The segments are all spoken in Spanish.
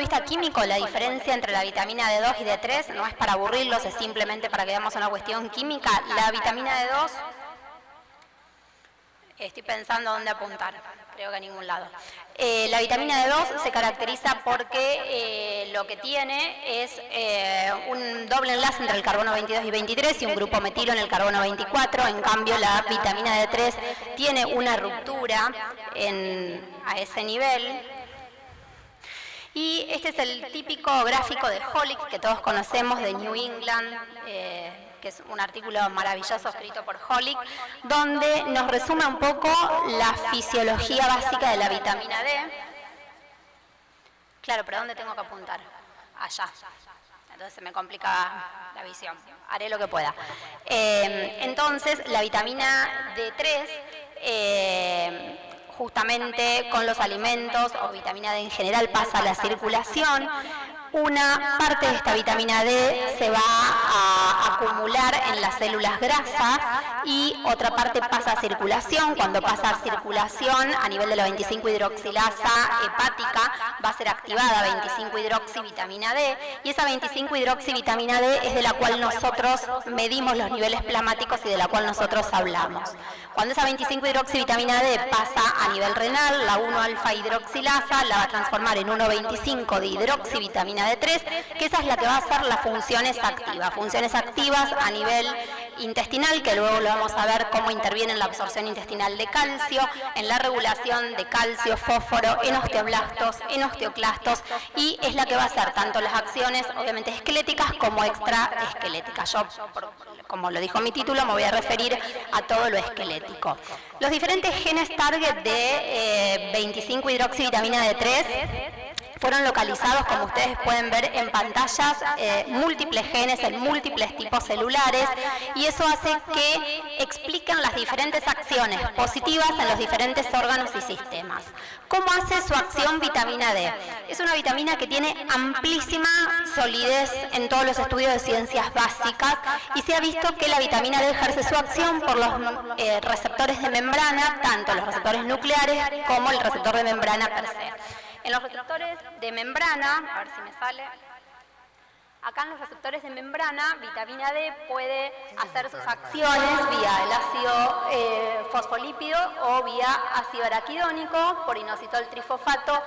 vista químico, la diferencia entre la vitamina D2 y D3 no es para aburrirlos, es simplemente para que veamos una cuestión química. La vitamina D2, estoy pensando dónde apuntar, creo que a ningún lado. La vitamina D2 se caracteriza porque lo que tiene es un doble enlace entre el carbono 22 y 23 y un grupo metilo en el carbono 24. En cambio, la vitamina D3 tiene una ruptura a ese nivel. Y este es el típico gráfico de Holick que todos conocemos de New England, que es un artículo maravilloso escrito por Holick, donde nos resume un poco la fisiología básica de la vitamina D. Claro, pero ¿dónde tengo que apuntar? Allá. Entonces se me complica la visión. Haré lo que pueda. Entonces, la vitamina D3... justamente con los alimentos o vitamina D en general pasa a la circulación. Una parte de esta vitamina D se va a acumular en las células grasas y otra parte pasa a circulación. Cuando pasa a circulación, a nivel de la 25-hidroxilasa hepática, va a ser activada 25-hidroxivitamina D, y esa 25-hidroxivitamina D es de la cual nosotros medimos los niveles plasmáticos y de la cual nosotros hablamos. Cuando esa 25-hidroxivitamina D pasa a nivel renal, la 1-alfa-hidroxilasa la va a transformar en 1,25 de hidroxivitamina D3, que esa es la que va a hacer las funciones activas a nivel intestinal, que luego lo vamos a ver cómo interviene en la absorción intestinal de calcio, en la regulación de calcio, fósforo, en osteoblastos, en osteoclastos, y es la que va a hacer tanto las acciones, obviamente, esqueléticas como extraesqueléticas. Yo, como lo dijo mi título, me voy a referir a todo lo esquelético. Los diferentes genes target de 25-hidroxivitamina D3 fueron localizados, como ustedes pueden ver en pantallas, múltiples genes en múltiples tipos celulares, y eso hace que expliquen las diferentes acciones positivas en los diferentes órganos y sistemas. ¿Cómo hace su acción vitamina D? Es una vitamina que tiene amplísima solidez en todos los estudios de ciencias básicas, y se ha visto que la vitamina D ejerce su acción por los receptores de membrana, tanto los receptores nucleares como el receptor de membrana per se. En los receptores de membrana, a ver si me sale, acá en los receptores de membrana, vitamina D puede hacer sus acciones vía el ácido fosfolípido o vía ácido araquidónico, por inositol trifosfato,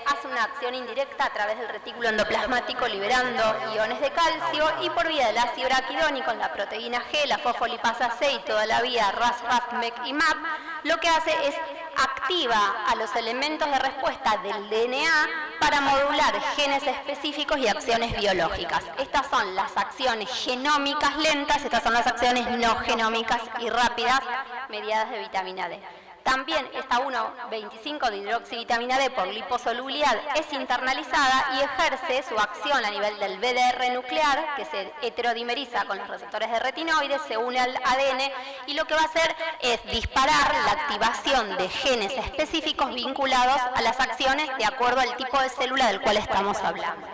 hace una acción indirecta a través del retículo endoplasmático liberando iones de calcio, y por vía del ácido araquidónico en la proteína G, la fosfolipasa C y toda la vía RAS, RAF, MEC y MAP, lo que hace es activa a los elementos de respuesta del DNA para modular genes específicos y acciones biológicas. Estas son las acciones genómicas lentas, estas son las acciones no genómicas y rápidas mediadas de vitamina D. También esta 1,25 de hidroxivitamina D por liposolubilidad es internalizada y ejerce su acción a nivel del BDR nuclear, que se heterodimeriza con los receptores de retinoides, se une al ADN, y lo que va a hacer es disparar la activación de genes específicos vinculados a las acciones de acuerdo al tipo de célula del cual estamos hablando.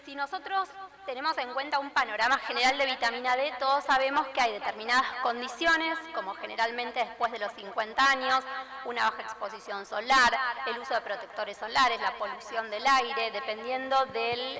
Si nosotros tenemos en cuenta un panorama general de vitamina D, todos sabemos que hay determinadas condiciones, como generalmente después de los 50 años, una baja exposición solar, el uso de protectores solares, la polución del aire, dependiendo del,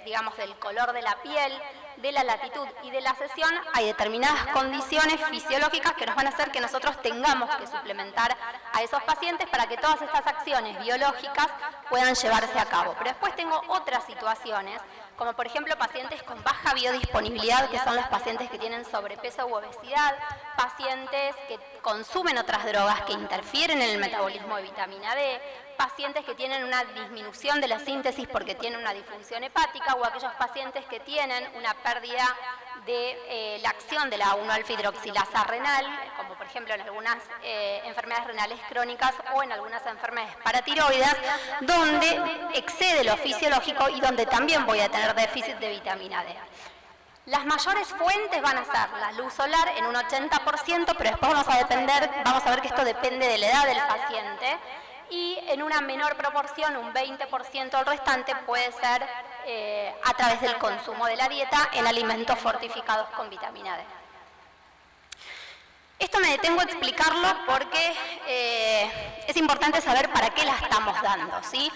digamos, del color de la piel, de la latitud y de la sesión, hay determinadas condiciones fisiológicas que nos van a hacer que nosotros tengamos que suplementar a esos pacientes para que todas estas acciones biológicas puedan llevarse a cabo. Pero después tengo otras situaciones, como por ejemplo pacientes con baja biodisponibilidad, que son los pacientes que tienen sobrepeso u obesidad, pacientes que consumen otras drogas que interfieren en el metabolismo de vitamina D, pacientes que tienen una disminución de la síntesis porque tienen una disfunción hepática, o aquellos pacientes que tienen una pérdida de la acción de la 1-alfa-hidroxilasa renal, como por ejemplo en algunas enfermedades renales crónicas o en algunas enfermedades paratiroides, donde excede lo fisiológico y donde también voy a tener déficit de vitamina D. Las mayores fuentes van a ser la luz solar en un 80%, pero después vamos a ver que esto depende de la edad del paciente, y en una menor proporción, un 20% el restante, puede ser a través del consumo de la dieta en alimentos fortificados con vitamina D. Esto me detengo a explicarlo porque es importante saber para qué la estamos dando, ¿sí?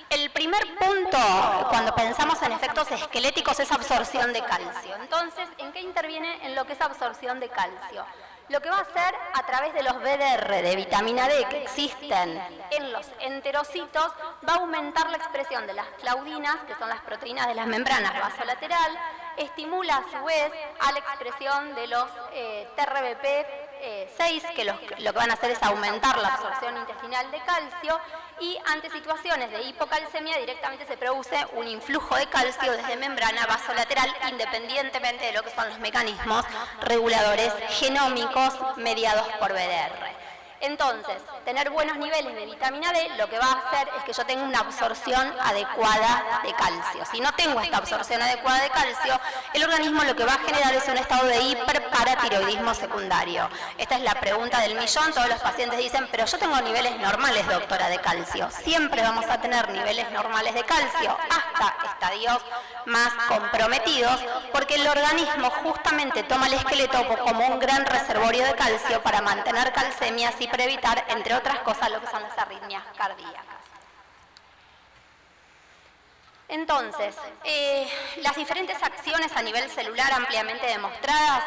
El primer punto, cuando pensamos en efectos esqueléticos, es absorción de calcio. Entonces, ¿en qué interviene en lo que es absorción de calcio? Lo que va a hacer a través de los BDR de vitamina D que existen en los enterocitos, va a aumentar la expresión de las claudinas, que son las proteínas de las membranas vasolateral, estimula a su vez a la expresión de los TRBP6, que lo que van a hacer es aumentar la absorción intestinal de calcio, y ante situaciones de hipocalcemia directamente se produce un influjo de calcio desde membrana vasolateral, independientemente de lo que son los mecanismos reguladores genómicos mediados por BDR. Entonces, tener buenos niveles de vitamina D lo que va a hacer es que yo tenga una absorción adecuada de calcio. Si no tengo esta absorción adecuada de calcio, el organismo lo que va a generar es un estado de hiperparatiroidismo secundario. Esta es la pregunta del millón. Todos los pacientes dicen, pero yo tengo niveles normales, doctora, de calcio. Siempre vamos a tener niveles normales de calcio hasta estadios más comprometidos, porque el organismo justamente toma el esqueleto como un gran reservorio de calcio para mantener calcemias y para evitar, entre otras cosas, lo que son las arritmias cardíacas. Entonces, las diferentes acciones a nivel celular ampliamente demostradas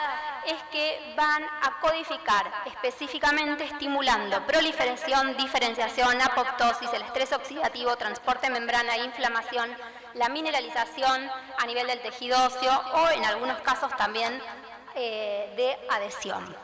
es que van a codificar específicamente estimulando proliferación, diferenciación, apoptosis, el estrés oxidativo, transporte de membrana, inflamación, la mineralización a nivel del tejido óseo o en algunos casos también de adhesión.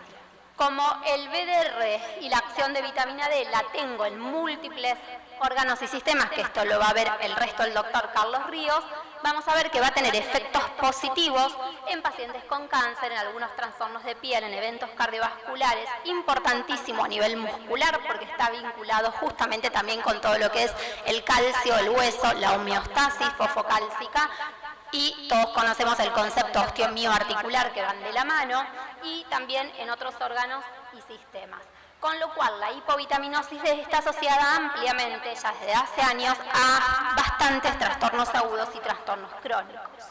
Como el BDR y la acción de vitamina D la tengo en múltiples órganos y sistemas, que esto lo va a ver el resto del doctor Carlos Ríos, vamos a ver que va a tener efectos positivos en pacientes con cáncer, en algunos trastornos de piel, en eventos cardiovasculares, importantísimo a nivel muscular porque está vinculado justamente también con todo lo que es el calcio, el hueso, la homeostasis fosfocálcica, y todos conocemos el concepto osteomioarticular que van de la mano, y también en otros órganos y sistemas. Con lo cual la hipovitaminosis D está asociada ampliamente ya desde hace años a bastantes trastornos agudos y trastornos crónicos.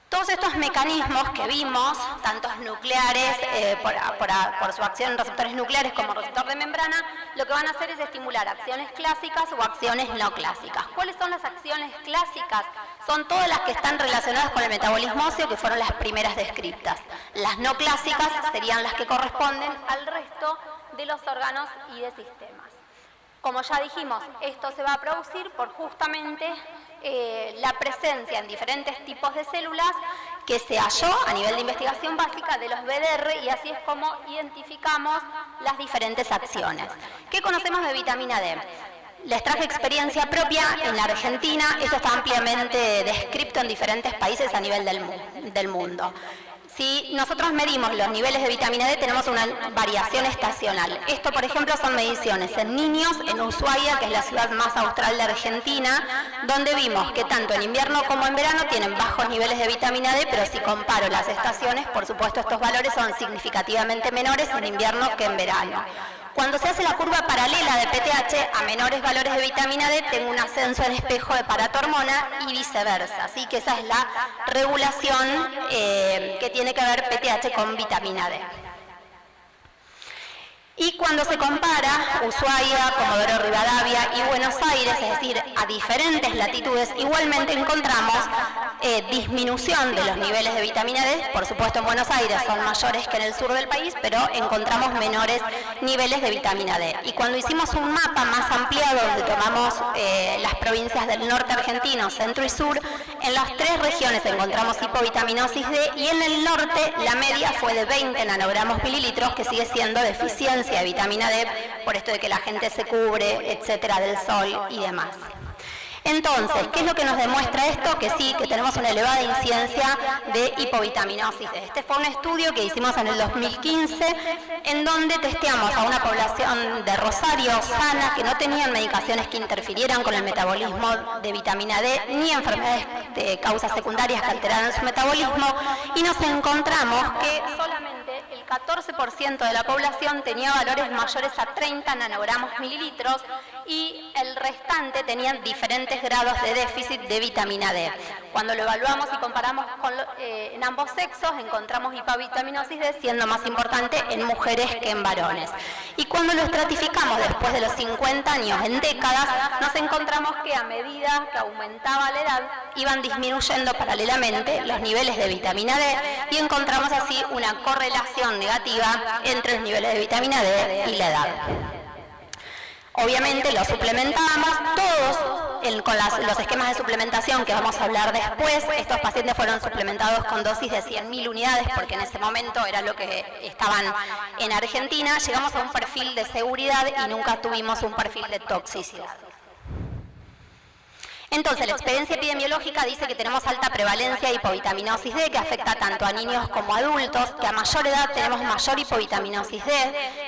Todos estos mecanismos que vimos, tantos nucleares, por su acción en receptores nucleares como receptor de membrana, lo que van a hacer es estimular acciones clásicas o acciones no clásicas. ¿Cuáles son las acciones clásicas? Son todas las que están relacionadas con el metabolismo óseo, que fueron las primeras descritas. Las no clásicas serían las que corresponden al resto de los órganos y de sistemas. Como ya dijimos, esto se va a producir por justamente la presencia en diferentes tipos de células que se halló a nivel de investigación básica de los BDR, y así es como identificamos las diferentes acciones. ¿Qué conocemos de vitamina D? Les traje experiencia propia en la Argentina. Esto está ampliamente descrito en diferentes países a nivel del mundo. Si nosotros medimos los niveles de vitamina D, tenemos una variación estacional. Esto, por ejemplo, son mediciones en niños en Ushuaia, que es la ciudad más austral de Argentina, donde vimos que tanto en invierno como en verano tienen bajos niveles de vitamina D, pero si comparo las estaciones, por supuesto, estos valores son significativamente menores en invierno que en verano. Cuando se hace la curva paralela de PTH a menores valores de vitamina D, tengo un ascenso en espejo de paratormona y viceversa. Así que esa es la regulación que tiene que ver PTH con vitamina D. Y cuando se compara Ushuaia, Comodoro Rivadavia y Buenos Aires, es decir, a diferentes latitudes, igualmente encontramos disminución de los niveles de vitamina D. Por supuesto, en Buenos Aires son mayores que en el sur del país, pero encontramos menores niveles de vitamina D. Y cuando hicimos un mapa más ampliado, donde tomamos las provincias del norte argentino, centro y sur, en las tres regiones encontramos hipovitaminosis D, y en el norte la media fue de 20 nanogramos mililitros, que sigue siendo deficiencia de vitamina D, por esto de que la gente se cubre, etcétera, del sol y demás. Entonces, ¿qué es lo que nos demuestra esto? Que sí, que tenemos una elevada incidencia de hipovitaminosis D. Este fue un estudio que hicimos en el 2015, en donde testeamos a una población de Rosario sana, que no tenían medicaciones que interfirieran con el metabolismo de vitamina D, ni enfermedades de causas secundarias que alteraran su metabolismo, y nos encontramos que solamente el 14% de la población tenía valores mayores a 30 nanogramos mililitros y el restante tenían diferentes grados de déficit de vitamina D. Cuando lo evaluamos y comparamos en ambos sexos, encontramos hipovitaminosis D siendo más importante en mujeres que en varones. Y cuando lo estratificamos después de los 50 años en décadas, nos encontramos que a medida que aumentaba la edad, iban disminuyendo paralelamente los niveles de vitamina D y encontramos así una correlación negativa entre los niveles de vitamina D y la edad. Obviamente lo suplementábamos todos con los esquemas de suplementación que vamos a hablar después. Estos pacientes fueron suplementados con dosis de 100.000 unidades porque en ese momento era lo que estaban en Argentina. Llegamos a un perfil de seguridad y nunca tuvimos un perfil de toxicidad. Entonces, la experiencia epidemiológica dice que tenemos alta prevalencia de hipovitaminosis D, que afecta tanto a niños como a adultos, que a mayor edad tenemos mayor hipovitaminosis D,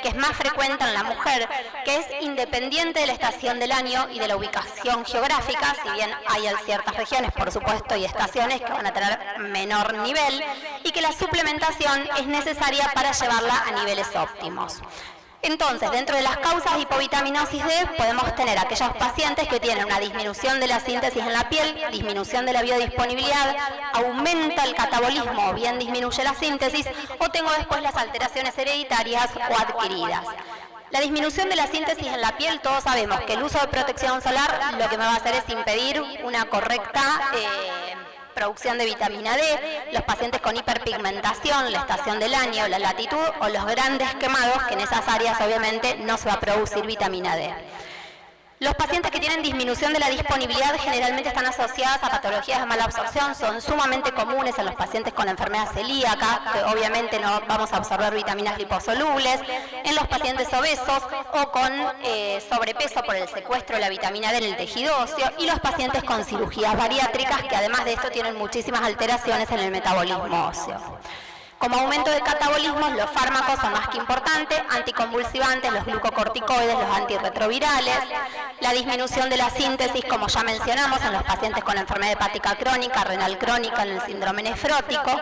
que es más frecuente en la mujer, que es independiente de la estación del año y de la ubicación geográfica, si bien hay en ciertas regiones, por supuesto, y estaciones que van a tener menor nivel, y que la suplementación es necesaria para llevarla a niveles óptimos. Entonces, dentro de las causas de hipovitaminosis D podemos tener aquellos pacientes que tienen una disminución de la síntesis en la piel, disminución de la biodisponibilidad, aumenta el catabolismo o bien disminuye la síntesis, o tengo después las alteraciones hereditarias o adquiridas. La disminución de la síntesis en la piel, todos sabemos que el uso de protección solar lo que me va a hacer es impedir una correcta producción de vitamina D, los pacientes con hiperpigmentación, la estación del año, la latitud o los grandes quemados, que en esas áreas obviamente no se va a producir vitamina D. Los pacientes que tienen disminución de la disponibilidad generalmente están asociadas a patologías de mala absorción, son sumamente comunes en los pacientes con enfermedad celíaca, que obviamente no vamos a absorber vitaminas liposolubles, en los pacientes obesos o con sobrepeso por el secuestro de la vitamina D en el tejido óseo, y los pacientes con cirugías bariátricas, que además de esto tienen muchísimas alteraciones en el metabolismo óseo. Como aumento de catabolismos, los fármacos son más que importantes, anticonvulsivantes, los glucocorticoides, los antirretrovirales, la disminución de la síntesis, como ya mencionamos, en los pacientes con enfermedad hepática crónica, renal crónica, en el síndrome nefrótico,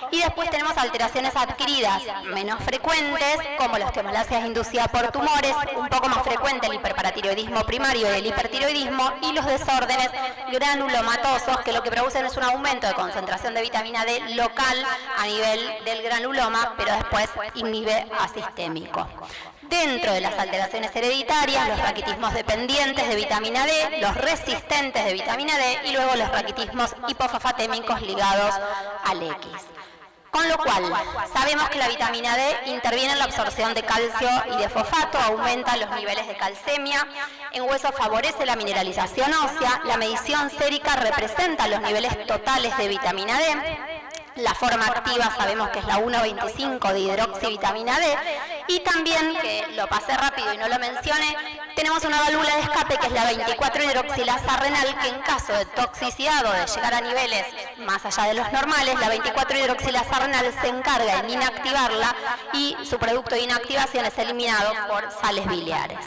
y después tenemos alteraciones adquiridas menos frecuentes, como la osteomalacia inducida por tumores, un poco más frecuente el hiperparatiroidismo primario y el hipertiroidismo, y los desórdenes granulomatosos, que lo que producen es un aumento de concentración de vitamina D local a nivel del granuloma, pero después inhibe asistémico. Dentro de las alteraciones hereditarias, los raquitismos dependientes de vitamina D, los resistentes de vitamina D y luego los raquitismos hipofosfatémicos ligados al X. Con lo cual, sabemos que la vitamina D interviene en la absorción de calcio y de fosfato, aumenta los niveles de calcemia, en hueso favorece la mineralización ósea, la medición sérica representa los niveles totales de vitamina D, la forma activa sabemos que es la 1,25 de hidroxivitamina D, y también, que lo pasé rápido y no lo mencioné, tenemos una válvula de escape que es la 24-hidroxilasa renal, que en caso de toxicidad o de llegar a niveles más allá de los normales, la 24-hidroxilasa renal se encarga en inactivarla y su producto de inactivación es eliminado por sales biliares.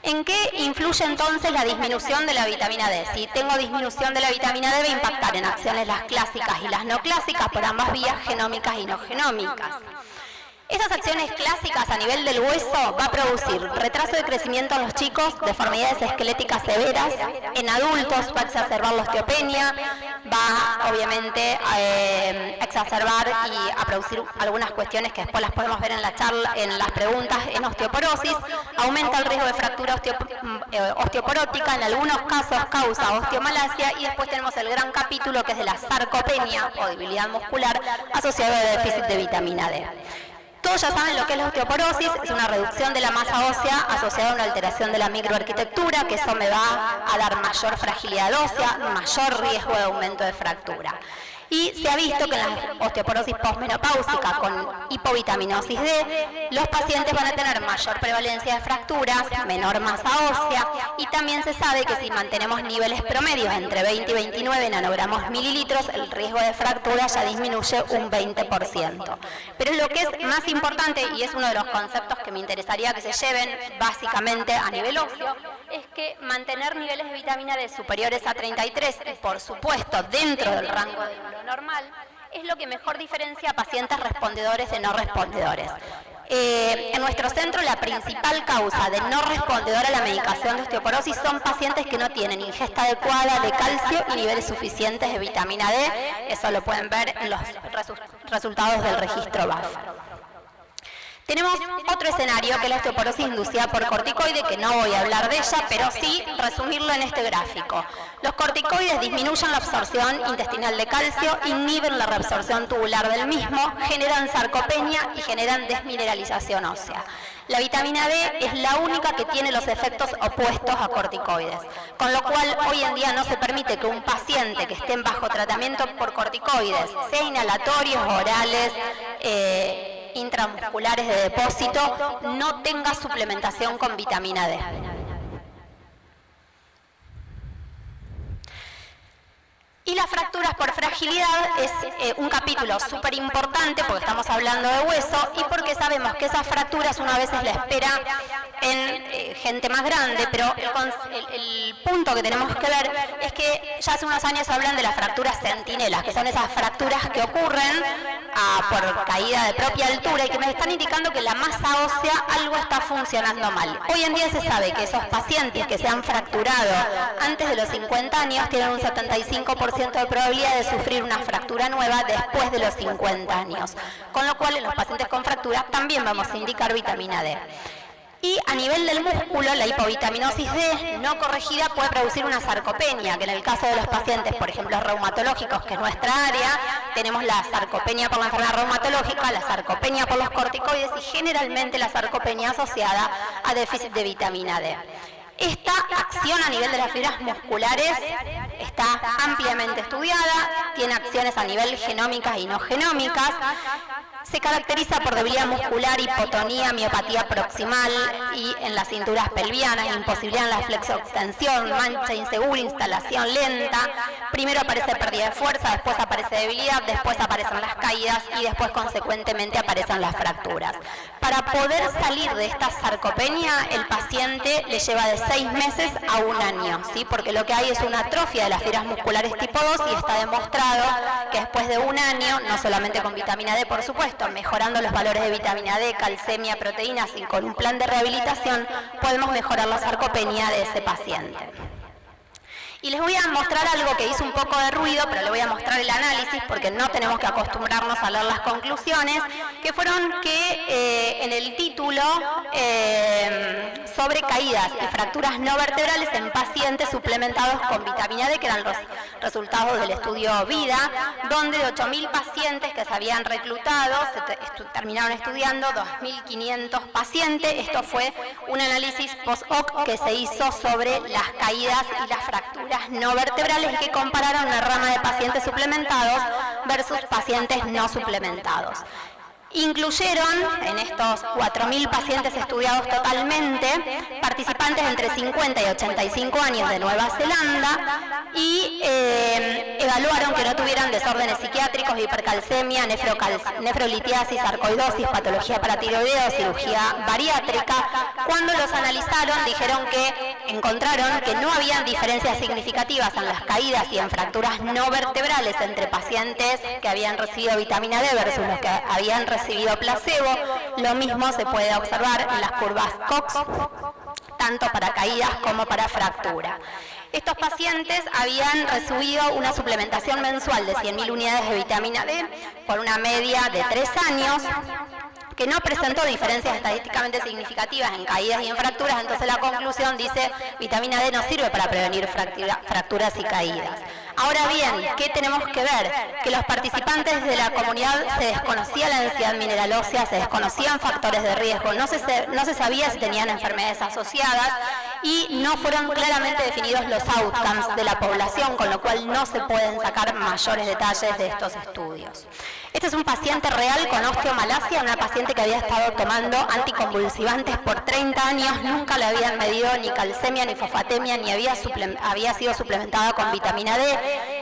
¿En qué influye entonces la disminución de la vitamina D? Si tengo disminución de la vitamina D, va a impactar en acciones las clásicas y las no clásicas por ambas vías, genómicas y no genómicas. Esas acciones clásicas a nivel del hueso va a producir retraso de crecimiento en los chicos, deformidades esqueléticas severas, en adultos va a exacerbar la osteopenia, va obviamente a exacerbar y a producir algunas cuestiones que después las podemos ver en la charla, en las preguntas, en osteoporosis, aumenta el riesgo de fractura osteoporótica, en algunos casos causa osteomalacia, y después tenemos el gran capítulo que es de la sarcopenia o debilidad muscular asociada al déficit de vitamina D. Todos ya saben lo que es la osteoporosis, es una reducción de la masa ósea asociada a una alteración de la microarquitectura, que eso me va a dar mayor fragilidad ósea, mayor riesgo de aumento de fractura. Y se ha visto que en la osteoporosis posmenopáusica con hipovitaminosis D, los pacientes van a tener mayor prevalencia de fracturas, menor masa ósea, y también se sabe que si mantenemos niveles promedios entre 20 y 29 nanogramos mililitros, el riesgo de fractura ya disminuye un 20%. Pero lo que es más importante, y es uno de los conceptos que me interesaría que se lleven básicamente a nivel óseo, es que mantener niveles de vitamina D superiores a 33, por supuesto dentro del rango de lo normal, es lo que mejor diferencia a pacientes respondedores de no respondedores. En nuestro centro, la principal causa de no respondedor a la medicación de osteoporosis son pacientes que no tienen ingesta adecuada de calcio y niveles suficientes de vitamina D. Eso lo pueden ver en los resultados del registro BAF. Tenemos otro escenario, que es la osteoporosis inducida por corticoide, que no voy a hablar de ella, pero sí resumirlo en este gráfico. Los corticoides disminuyen la absorción intestinal de calcio, inhiben la reabsorción tubular del mismo, generan sarcopenia y generan desmineralización ósea. La vitamina D es la única que tiene los efectos opuestos a corticoides, con lo cual hoy en día no se permite que un paciente que esté bajo tratamiento por corticoides, sea inhalatorios, orales, intramusculares de depósito, no tenga suplementación con vitamina D. Y las fracturas por fragilidad es un capítulo súper importante porque estamos hablando de hueso y porque sabemos que esas fracturas una vez la espera en gente más grande, pero el punto que tenemos que ver es que ya hace unos años hablan de las fracturas centinelas, que son esas fracturas que ocurren por caída de propia altura y que me están indicando que la masa ósea algo está funcionando mal. Hoy en día se sabe que esos pacientes que se han fracturado antes de los 50 años tienen un 75% de probabilidad de sufrir una fractura nueva después de los 50 años, con lo cual en los pacientes con fractura también vamos a indicar vitamina D. Y a nivel del músculo, la hipovitaminosis D no corregida puede producir una sarcopenia, que en el caso de los pacientes, por ejemplo, reumatológicos, que es nuestra área, tenemos la sarcopenia por la enfermedad reumatológica, la sarcopenia por los corticoides y generalmente la sarcopenia asociada a déficit de vitamina D. Esta acción a nivel de las fibras musculares está ampliamente estudiada, tiene acciones a nivel genómicas y no genómicas, se caracteriza por debilidad muscular, hipotonía, miopatía proximal y en las cinturas pelvianas, imposibilidad en la flexoextensión, mancha insegura, instalación lenta. Primero aparece pérdida de fuerza, después aparece debilidad, después aparecen las caídas y después consecuentemente aparecen las fracturas. Para poder salir de esta sarcopenia, el paciente le lleva de 6 meses a 1 año, ¿sí? Porque lo que hay es una atrofia de las fibras musculares tipo 2 y está demostrado que después de 1 año, no solamente con vitamina D por supuesto, mejorando los valores de vitamina D, calcemia, proteínas y con un plan de rehabilitación podemos mejorar la sarcopenia de ese paciente. Y les voy a mostrar algo que hizo un poco de ruido, pero le voy a mostrar el análisis porque no tenemos que acostumbrarnos a leer las conclusiones, que fueron que en el título sobre caídas y fracturas no vertebrales en pacientes suplementados con vitamina D, que eran los resultados del estudio VIDA, donde de 8.000 pacientes que se habían reclutado, terminaron estudiando 2.500 pacientes. Esto fue un análisis post-hoc que se hizo sobre las caídas y las fracturas no vertebrales y que compararon una rama de pacientes suplementados versus pacientes no suplementados. Incluyeron en estos 4.000 pacientes estudiados totalmente participantes entre 50 y 85 años de Nueva Zelanda y evaluaron que no tuvieran desórdenes psiquiátricos, hipercalcemia, nefrolitiasis, sarcoidosis, patología paratiroidea o cirugía bariátrica. Cuando los analizaron dijeron que encontraron que no habían diferencias significativas en las caídas y en fracturas no vertebrales entre pacientes que habían recibido vitamina D versus los que habían recibido placebo. Lo mismo se puede observar en las curvas Cox, tanto para caídas como para fractura. Estos pacientes habían recibido una suplementación mensual de 100.000 unidades de vitamina D por una media de 3 años, que no presentó diferencias estadísticamente significativas en caídas y en fracturas. Entonces la conclusión dice, vitamina D no sirve para prevenir fracturas y caídas. Ahora bien, ¿qué tenemos que ver? Que los participantes de la comunidad se desconocía la densidad mineral ósea, se desconocían factores de riesgo, no se sabía si tenían enfermedades asociadas y no fueron claramente definidos los outcomes de la población, con lo cual no se pueden sacar mayores detalles de estos estudios. Este es un paciente real con osteomalacia, una paciente que había estado tomando anticonvulsivantes por 30 años, nunca le habían medido ni calcemia ni fosfatemia, ni había sido suplementada con vitamina D.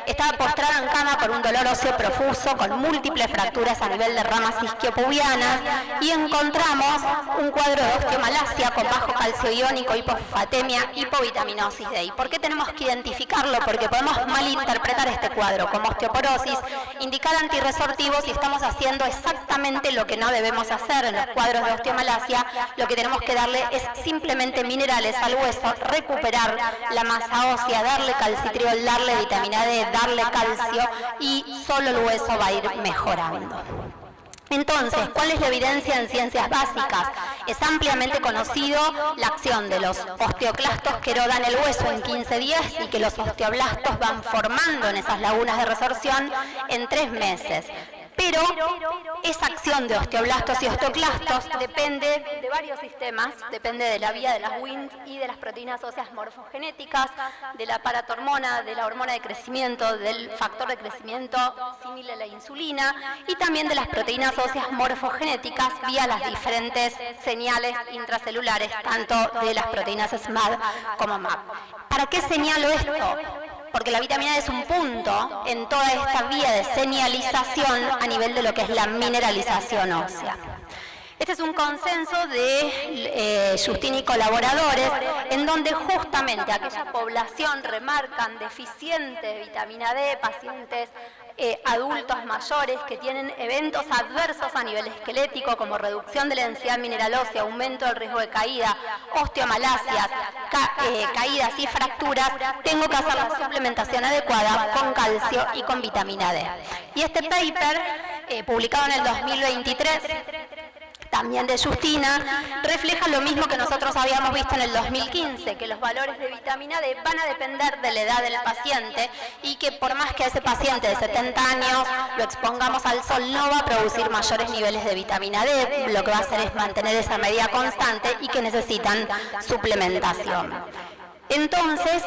estaba postrado en cama por un dolor óseo profuso con múltiples fracturas a nivel de ramas isquiopubianas y encontramos un cuadro de osteomalacia con bajo calcio iónico, hipofosfatemia, hipovitaminosis D. ¿Y por qué tenemos que identificarlo? Porque podemos malinterpretar este cuadro como osteoporosis, indicar antirresortivos y estamos haciendo exactamente lo que no debemos hacer en los cuadros de osteomalacia. Lo que tenemos que darle es simplemente minerales al hueso, recuperar la masa ósea, darle calcitriol, darle vitamina D, darle calcio y solo el hueso va a ir mejorando. Entonces, ¿cuál es la evidencia en ciencias básicas? Es ampliamente conocido la acción de los osteoclastos que erodan el hueso en 15 días y que los osteoblastos van formando en esas lagunas de resorción en 3 meses. Pero esa acción de osteoblastos y osteoclastos depende de varios sistemas, depende de la vía de las Wnt y de las proteínas óseas morfogenéticas, de la paratormona, de la hormona de crecimiento, del factor de crecimiento similar a la insulina y también de las proteínas óseas morfogenéticas vía las diferentes señales intracelulares, tanto de las proteínas SMAD como MAP. ¿Para qué señalo esto? Porque la vitamina D es un punto en toda esta vía de señalización a nivel de lo que es la mineralización ósea. Este es un consenso de Justini y colaboradores, en donde justamente aquella población remarcan deficiente de vitamina D, pacientes adultos mayores que tienen eventos adversos a nivel esquelético como reducción de la densidad mineral ósea, aumento del riesgo de caída, osteomalasias, caídas y fracturas, tengo que hacer la suplementación adecuada con calcio y con vitamina D. Y este paper, publicado en el 2023, también de Justina, refleja lo mismo que nosotros habíamos visto en el 2015, que los valores de vitamina D van a depender de la edad del paciente y que por más que a ese paciente de 70 años lo expongamos al sol, no va a producir mayores niveles de vitamina D, lo que va a hacer es mantener esa medida constante y que necesitan suplementación. Entonces,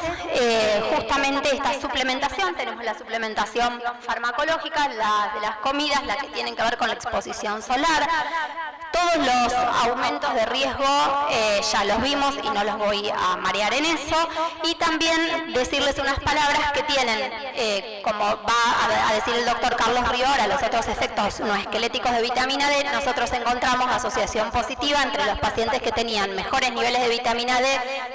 justamente esta suplementación, tenemos la suplementación farmacológica, la de las comidas, la que tienen que ver con la exposición solar. Todos los aumentos de riesgo ya los vimos y no los voy a marear en eso. Y también decirles unas palabras que tienen, como va a decir el doctor Carlos Riora, los otros efectos no esqueléticos de vitamina D, nosotros encontramos asociación positiva entre los pacientes que tenían mejores niveles de vitamina D,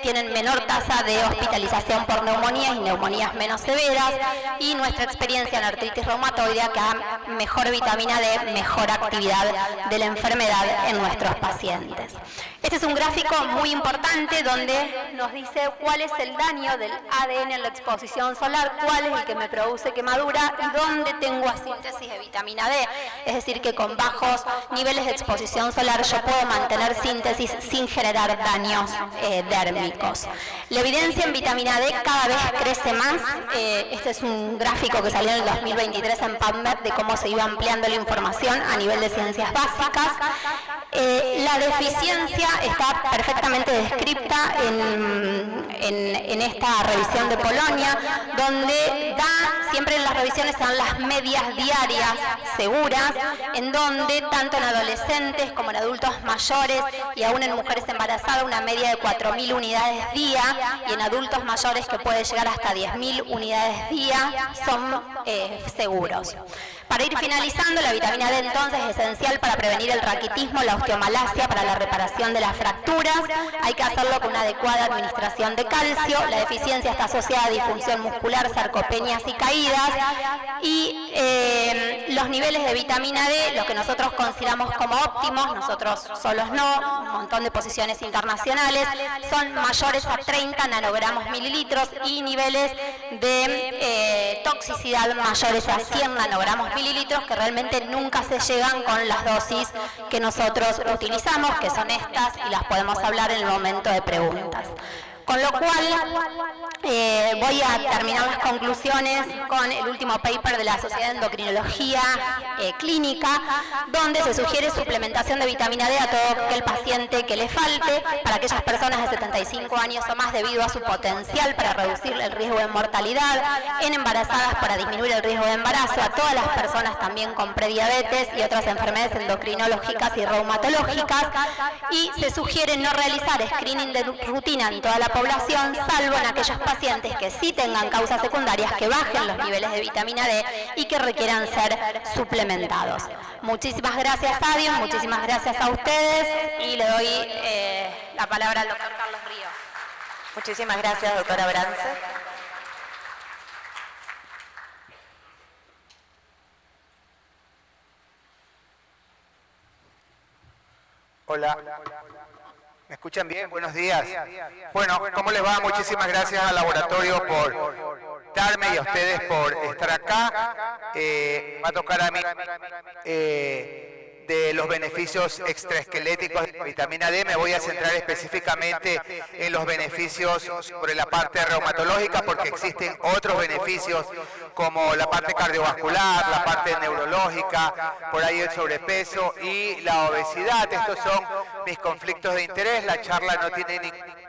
tienen menor tasa de hospitalización por neumonías y neumonías menos severas, y nuestra experiencia en artritis reumatoidea, que a mejor vitamina D, mejor actividad de la enfermedad en nuestros pacientes. Este es un gráfico muy importante donde nos dice cuál es el daño del ADN en la exposición solar, cuál es el que me produce quemadura y dónde tengo asíntesis de vitamina D. Es decir, que con bajos niveles de exposición solar yo puedo mantener síntesis sin generar daños dérmicos. La evidencia en vitamina D cada vez crece más. Este es un gráfico que salió en el 2023 en PubMed de cómo se iba ampliando la información a nivel de ciencias básicas. La deficiencia está perfectamente descrita en esta revisión de Polonia, donde siempre en las revisiones se dan las medias diarias seguras, en donde tanto en adolescentes como en adultos mayores y aún en mujeres embarazadas una media de 4.000 unidades día, y en adultos mayores que puede llegar hasta 10.000 unidades día son seguros. Para ir finalizando, la vitamina D entonces es esencial para prevenir el raquitismo, la osteomalacia, para la reparación de las fracturas. Hay que hacerlo con una adecuada administración de calcio. La deficiencia está asociada a disfunción muscular, sarcopenias y caídas. Y los niveles de vitamina D, los que nosotros consideramos como óptimos, nosotros solos no, un montón de posiciones internacionales, son mayores a 30 nanogramos mililitros y niveles de toxicidad mayores a 100 nanogramos mililitros, que realmente nunca se llegan con las dosis que nosotros utilizamos, que son estas, y las podemos hablar en el momento de preguntas. Con lo cual, voy a terminar las conclusiones con el último paper de la Sociedad de Endocrinología Clínica, donde se sugiere suplementación de vitamina D a todo aquel paciente que le falte, para aquellas personas de 75 años o más debido a su potencial para reducir el riesgo de mortalidad, en embarazadas para disminuir el riesgo de embarazo, a todas las personas también con prediabetes y otras enfermedades endocrinológicas y reumatológicas, y se sugiere no realizar screening de rutina en toda la población población, salvo en aquellos pacientes que sí tengan causas secundarias que bajen los niveles de vitamina D y que requieran ser suplementados. Muchísimas gracias, Adiós, muchísimas gracias a ustedes y le doy la palabra al doctor Carlos Río. Muchísimas gracias, doctora Brance. Hola, ¿me escuchan bien? Buenos días. Bueno, ¿cómo les va? Muchísimas gracias al laboratorio por darme y a ustedes por estar acá. Va a tocar a mí de los beneficios extraesqueléticos de la vitamina D. Me voy a centrar específicamente en los beneficios sobre la parte reumatológica porque existen otros beneficios como la parte cardiovascular, la parte neurológica, por ahí el sobrepeso y la obesidad. Estos son mis conflictos de interés. La charla no tiene ningún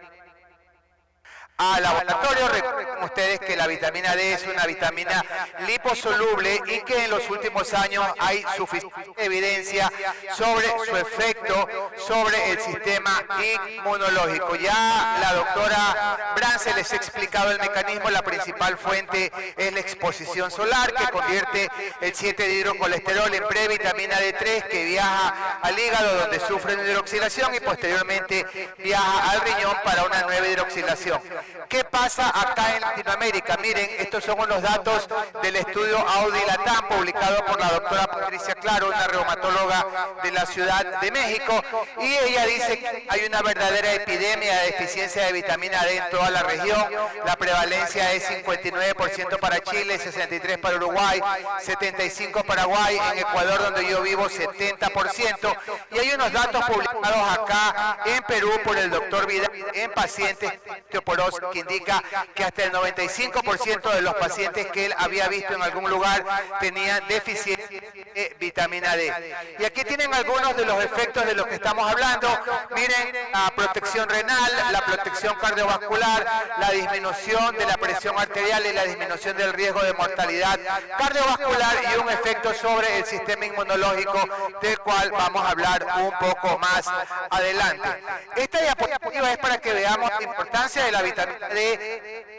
laboratorio. Recuerden ustedes que la vitamina D es una vitamina liposoluble y que en los últimos años hay suficiente evidencia sobre su efecto sobre el sistema inmunológico. Ya la doctora Brance les ha explicado el mecanismo. La principal fuente es la exposición solar, que convierte el 7-dihidrocolesterol en previtamina D3, que viaja al hígado donde sufre una hidroxilación y posteriormente viaja al riñón para una nueva hidroxilación. ¿Qué pasa acá en Latinoamérica? Miren, estos son unos datos del estudio Audi Latam publicado por la doctora Patricia Claro, una reumatóloga de la Ciudad de México, y ella dice que hay una verdadera epidemia de deficiencia de vitamina D en toda la región. La prevalencia es 59% para Chile, 63% para Uruguay, 75% Paraguay, en Ecuador, donde yo vivo, 70%, y hay unos datos publicados acá en Perú por el doctor Vidal en pacientes osteoporosis, que indica que hasta el 95% de los pacientes que él había visto en algún lugar tenían deficiencia de vitamina D. Y aquí tienen algunos de los efectos de los que estamos hablando. Miren, la protección renal, la protección cardiovascular, la disminución de la presión arterial y la disminución del riesgo de mortalidad cardiovascular y un efecto sobre el sistema inmunológico, del cual vamos a hablar un poco más adelante. Esta diapositiva es para que veamos la importancia de la vitamina D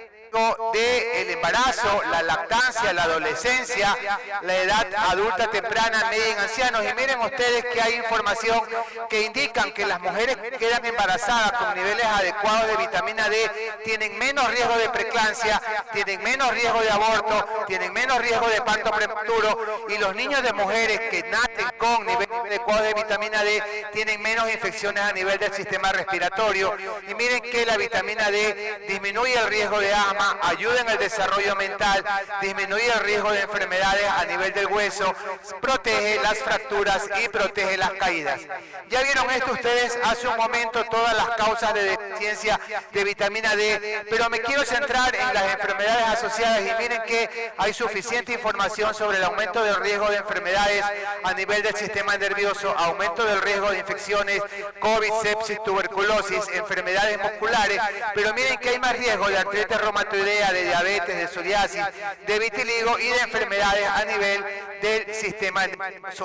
del embarazo, la lactancia, la adolescencia, la edad adulta temprana, media en ancianos. Y miren ustedes que hay información que indican que las mujeres que quedan embarazadas con niveles adecuados de vitamina D tienen menos riesgo de preeclampsia, tienen menos riesgo de aborto, tienen menos riesgo de parto prematuro, y los niños de mujeres que nacen con niveles adecuados de vitamina D tienen menos infecciones a nivel del sistema respiratorio. Y miren que la vitamina D disminuye el riesgo de asma, ayuda en el desarrollo mental, disminuye el riesgo de enfermedades a nivel del hueso, protege las fracturas y protege las caídas. Ya vieron esto ustedes hace un momento, todas las causas de deficiencia de vitamina D, pero me quiero centrar en las enfermedades asociadas, y miren que hay suficiente información sobre el aumento del riesgo de enfermedades a nivel del sistema nervioso, aumento del riesgo de infecciones, COVID, sepsis, tuberculosis, enfermedades musculares, pero miren que hay más riesgo de artritis reumatoidea, de diabetes, de psoriasis, de vitiligo y de enfermedades a nivel del sistema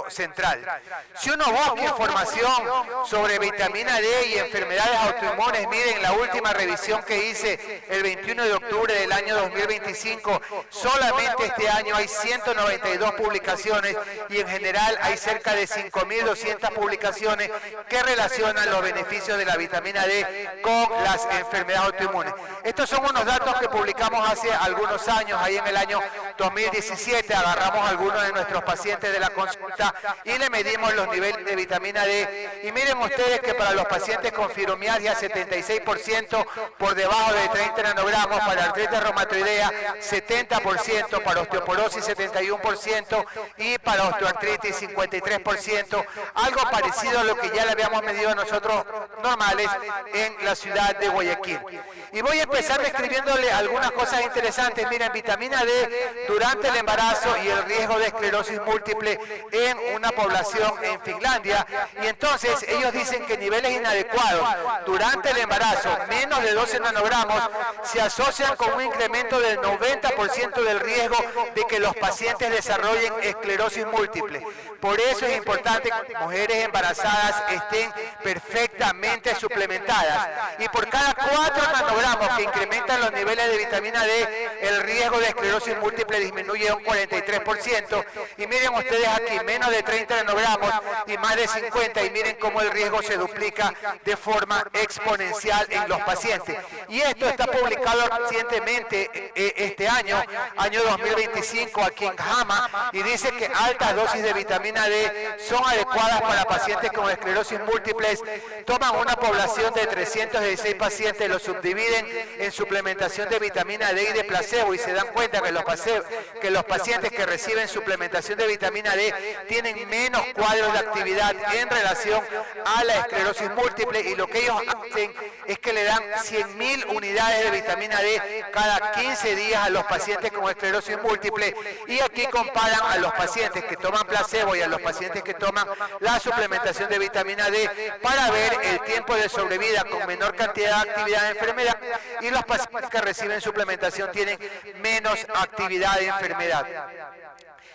central. Si uno busca información sobre vitamina D y enfermedades autoinmunes, miren la última revisión que hice el 21 de octubre del año 2025, solamente este año hay 192 publicaciones y en general hay cerca de 5.200 publicaciones que relacionan los beneficios de la vitamina D con las enfermedades autoinmunes. Estos son unos datos que publicamos hace algunos años, ahí en el año 2017, agarramos a algunos de nuestros pacientes de la consulta y le medimos los niveles de vitamina D, y miren ustedes que para los pacientes con fibromialgia 76% por debajo de 30 nanogramos, para artritis reumatoidea 70%, para osteoporosis 71% y para osteoartritis 53%, algo parecido a lo que ya le habíamos medido a nosotros normales en la ciudad de Guayaquil. Y voy a empezar describiéndole algunas cosas interesantes. Miren, vitamina D durante el embarazo y el riesgo de esclerosis múltiple en una población en Finlandia. Y entonces ellos dicen que niveles inadecuados durante el embarazo, menos de 12 nanogramos, se asocian con un incremento del 90% del riesgo de que los pacientes desarrollen esclerosis múltiple. Por eso es importante que las mujeres embarazadas estén perfectamente suplementadas. Y por cada 4 nanogramos que incrementan los niveles de vitamina D, el riesgo de esclerosis múltiple disminuye un 43%. Y miren ustedes aquí, menos de 30 nanogramos y más de 50, y miren cómo el riesgo se duplica de forma exponencial en los pacientes. Y esto está publicado recientemente este año 2025, aquí en JAMA, y dice que altas dosis de vitamina D son adecuadas para pacientes con esclerosis múltiples. Toman una población de 316 pacientes, los subdividen en suplementación de vitamina D y de placebo, y se dan cuenta que los pacientes que reciben suplementación de vitamina D tienen menos cuadros de actividad en relación a la esclerosis múltiple, y lo que ellos hacen es que le dan 100.000 unidades de vitamina D cada 15 días a los pacientes con esclerosis múltiple, y aquí comparan a los pacientes que toman placebo y a los pacientes que toman la suplementación de vitamina D para ver el tiempo de sobrevida con menor cantidad de actividad de enfermedad, y los pacientes que reciben suplementación tienen menos actividad de enfermedad.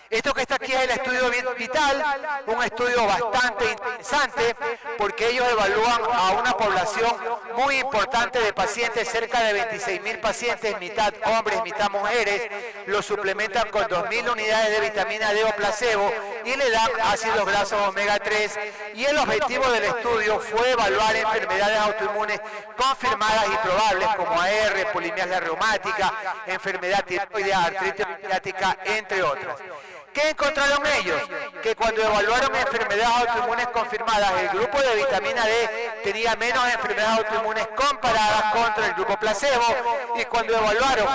Esto que está aquí es el estudio vital, un estudio bastante interesante porque ellos evalúan a una población muy importante de pacientes, cerca de 26.000 pacientes, mitad hombres, mitad mujeres, los suplementan con 2.000 unidades de vitamina D o placebo y le dan ácidos grasos omega 3, y el objetivo del estudio fue evaluar enfermedades autoinmunes confirmadas y probables como AR, polimialgia reumática, enfermedad tiroidea, artritis psoriática, entre otras. ¿Qué encontraron ellos? Que cuando evaluaron enfermedades autoinmunes confirmadas, el grupo de vitamina D tenía menos enfermedades autoinmunes comparadas contra el grupo placebo, y cuando evaluaron